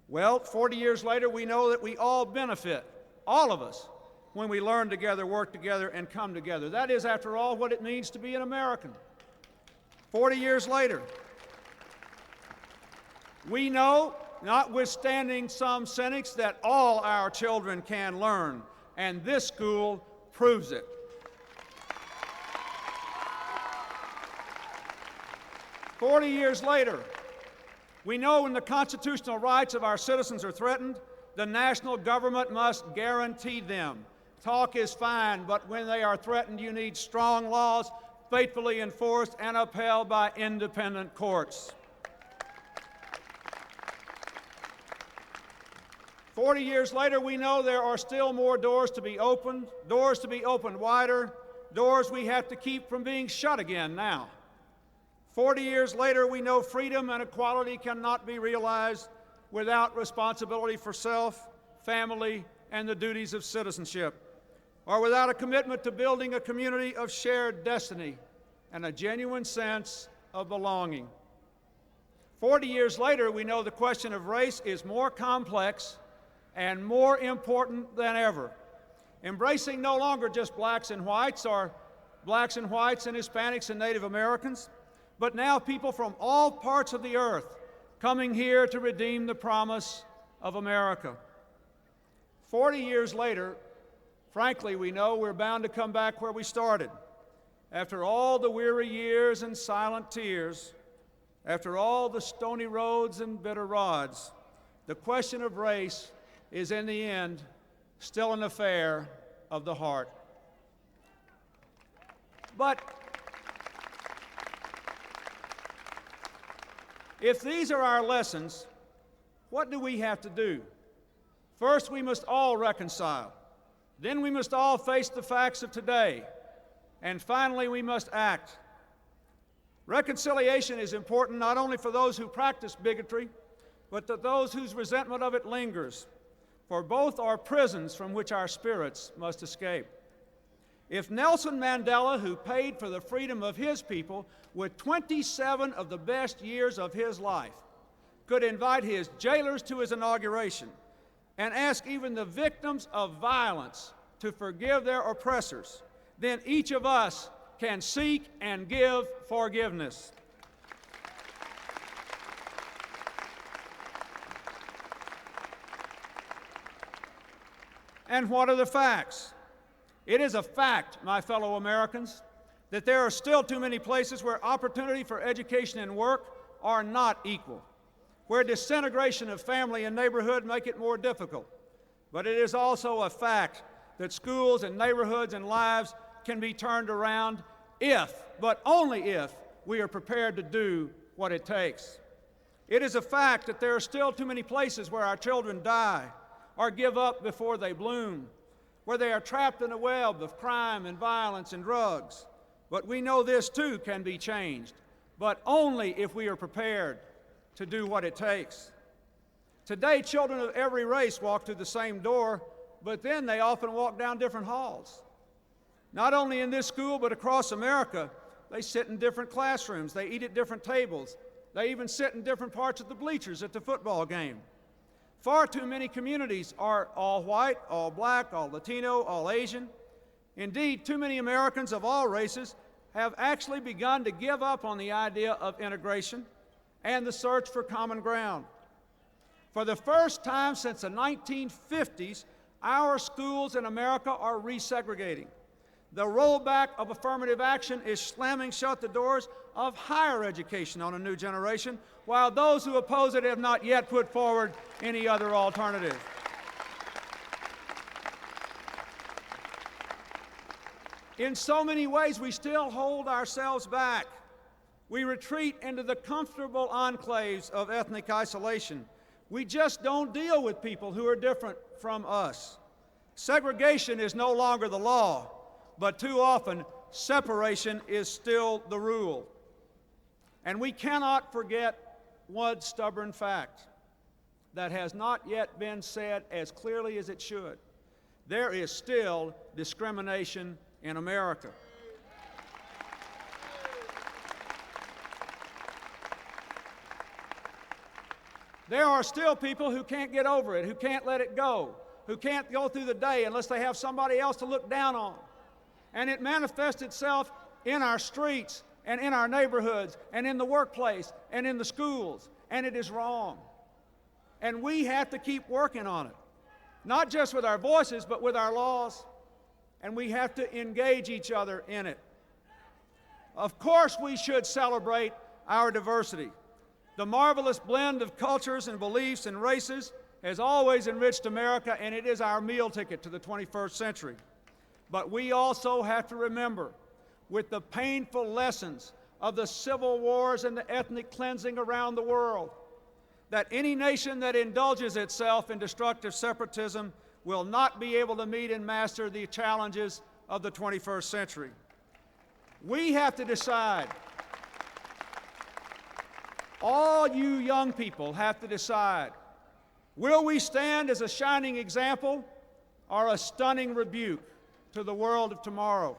Well, 40 years later, we know that we all benefit, all of us, when we learn together, work together, and come together. That is, after all, what it means to be an American. 40 years later, we know, notwithstanding some cynics, that all our children can learn, and this school proves it. "40 years later, we know when the constitutional rights of our citizens are threatened, the national government must guarantee them. Talk is fine, but when they are threatened, you need strong laws faithfully enforced and upheld by independent courts." 40 years later, we know there are still more doors to be opened wider, doors we have to keep from being shut again now. 40 years later, we know freedom and equality cannot be realized without responsibility for self, family, and the duties of citizenship, or without a commitment to building a community of shared destiny and a genuine sense of belonging. 40 years later, we know the question of race is more complex and more important than ever, embracing no longer just blacks and whites or blacks and whites and Hispanics and Native Americans, but now people from all parts of the earth coming here to redeem the promise of America. 40 years later, frankly, we know we're bound to come back where we started. After all the weary years and silent tears, after all the stony roads and bitter rods, the question of race is in the end still an affair of the heart. But if these are our lessons, what do we have to do? First, we must all reconcile. Then we must all face the facts of today. And finally, we must act. Reconciliation is important not only for those who practice bigotry, but to those whose resentment of it lingers, for both are prisons from which our spirits must escape. If Nelson Mandela, who paid for the freedom of his people with 27 of the best years of his life, could invite his jailers to his inauguration and ask even the victims of violence to forgive their oppressors, then each of us can seek and give forgiveness. And what are the facts? It is a fact, my fellow Americans, that there are still too many places where opportunity for education and work are not equal, where disintegration of family and neighborhood make it more difficult. But it is also a fact that schools and neighborhoods and lives can be turned around if, but only if, we are prepared to do what it takes. It is a fact that there are still too many places where our children die or give up before they bloom, where they are trapped in a web of crime and violence and drugs. But we know this too can be changed, but only if we are prepared to do what it takes. Today, children of every race walk through the same door, but then they often walk down different halls. Not only in this school, but across America, they sit in different classrooms, they eat at different tables, they even sit in different parts of the bleachers at the football game. Far too many communities are all white, all black, all Latino, all Asian. Indeed, too many Americans of all races have actually begun to give up on the idea of integration and the search for common ground. For the first time since the 1950s, our schools in America are resegregating. The rollback of affirmative action is slamming shut the doors of higher education on a new generation, while those who oppose it have not yet put forward any other alternative. In so many ways, we still hold ourselves back. We retreat into the comfortable enclaves of ethnic isolation. We just don't deal with people who are different from us. Segregation is no longer the law, but too often separation is still the rule. And we cannot forget one stubborn fact that has not yet been said as clearly as it should. There is still discrimination in America. There are still people who can't get over it, who can't let it go, who can't go through the day unless they have somebody else to look down on. And it manifests itself in our streets, and in our neighborhoods and in the workplace and in the schools, and it is wrong. And we have to keep working on it, not just with our voices, but with our laws, and we have to engage each other in it. Of course, we should celebrate our diversity. The marvelous blend of cultures and beliefs and races has always enriched America, and it is our meal ticket to the 21st century. But we also have to remember, with the painful lessons of the civil wars and the ethnic cleansing around the world, that any nation that indulges itself in destructive separatism will not be able to meet and master the challenges of the 21st century. We have to decide, all you young people have to decide, will we stand as a shining example or a stunning rebuke to the world of tomorrow?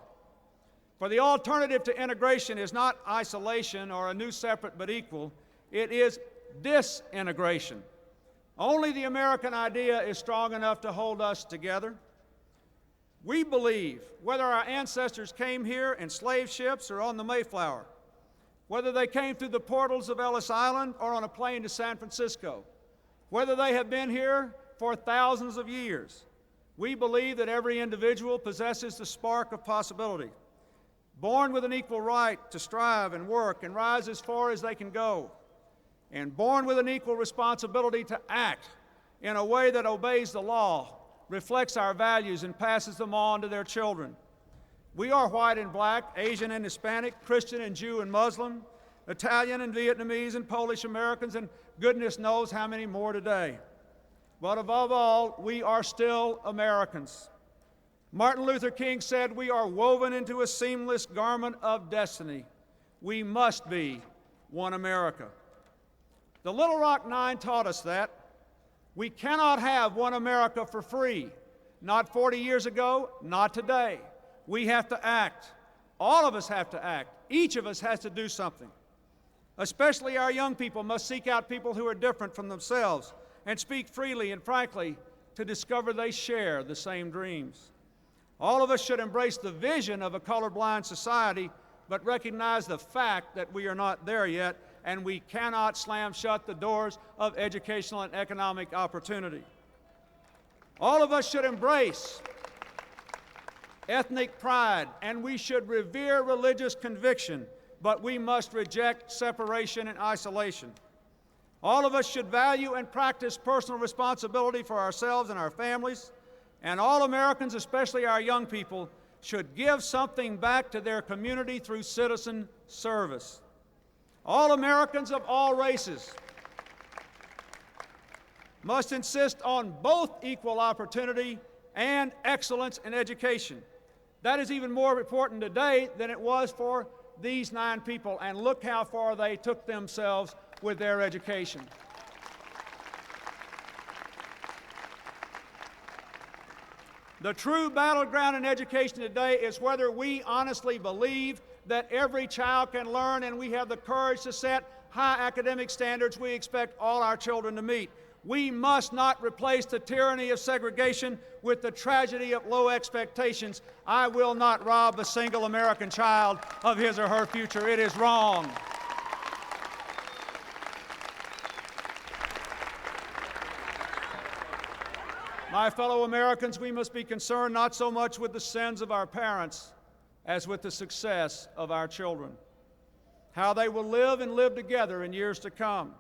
For the alternative to integration is not isolation or a new separate but equal, it is disintegration. Only the American idea is strong enough to hold us together. We believe, whether our ancestors came here in slave ships or on the Mayflower, whether they came through the portals of Ellis Island or on a plane to San Francisco, whether they have been here for thousands of years, we believe that every individual possesses the spark of possibility, born with an equal right to strive and work and rise as far as they can go, and born with an equal responsibility to act in a way that obeys the law, reflects our values, and passes them on to their children. We are white and black, Asian and Hispanic, Christian and Jew and Muslim, Italian and Vietnamese and Polish Americans, and goodness knows how many more today. But above all, we are still Americans. Martin Luther King said, "We are woven into a seamless garment of destiny. We must be one America." The Little Rock Nine taught us that. We cannot have one America for free. Not 40 years ago, not today. We have to act. All of us have to act. Each of us has to do something. Especially our young people must seek out people who are different from themselves and speak freely and frankly to discover they share the same dreams. All of us should embrace the vision of a colorblind society, but recognize the fact that we are not there yet, and we cannot slam shut the doors of educational and economic opportunity. All of us should embrace ethnic pride, and we should revere religious conviction, but we must reject separation and isolation. All of us should value and practice personal responsibility for ourselves and our families, and all Americans, especially our young people, should give something back to their community through citizen service. All Americans of all races must insist on both equal opportunity and excellence in education. That is even more important today than it was for these 9 people, and look how far they took themselves with their education. The true battleground in education today is whether we honestly believe that every child can learn, and we have the courage to set high academic standards we expect all our children to meet. We must not replace the tyranny of segregation with the tragedy of low expectations. I will not rob a single American child of his or her future. It is wrong. My fellow Americans, we must be concerned not so much with the sins of our parents as with the success of our children, how they will live and live together in years to come.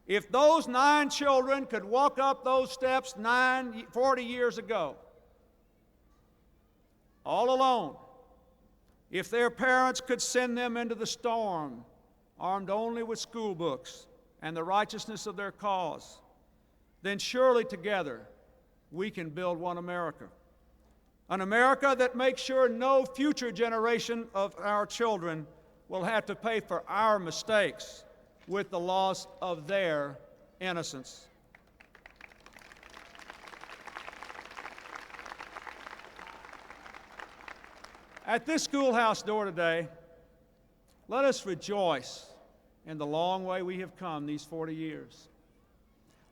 If those 9 children could walk up those steps 40 years ago, all alone, if their parents could send them into the storm, armed only with school books and the righteousness of their cause, then surely together we can build one America. An America that makes sure no future generation of our children will have to pay for our mistakes with the loss of their innocence. At this schoolhouse door today, let us rejoice in the long way we have come these 40 years.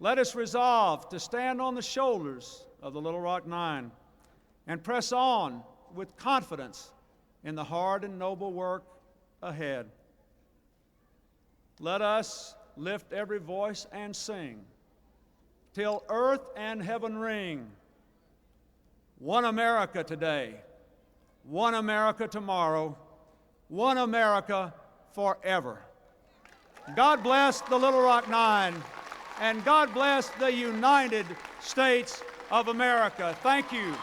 Let us resolve to stand on the shoulders of the Little Rock Nine and press on with confidence in the hard and noble work ahead. Let us lift every voice and sing till earth and heaven ring. One America today, one America tomorrow, one America forever. God bless the Little Rock Nine, and God bless the United States of America. Thank you.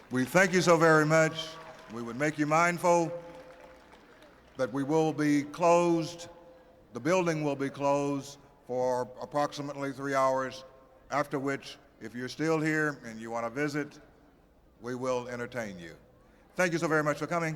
We thank you so very much. We would make you mindful that we will be closed, the building will be closed for approximately 3 hours, after which, if you're still here and you want to visit, we will entertain you. Thank you so very much for coming.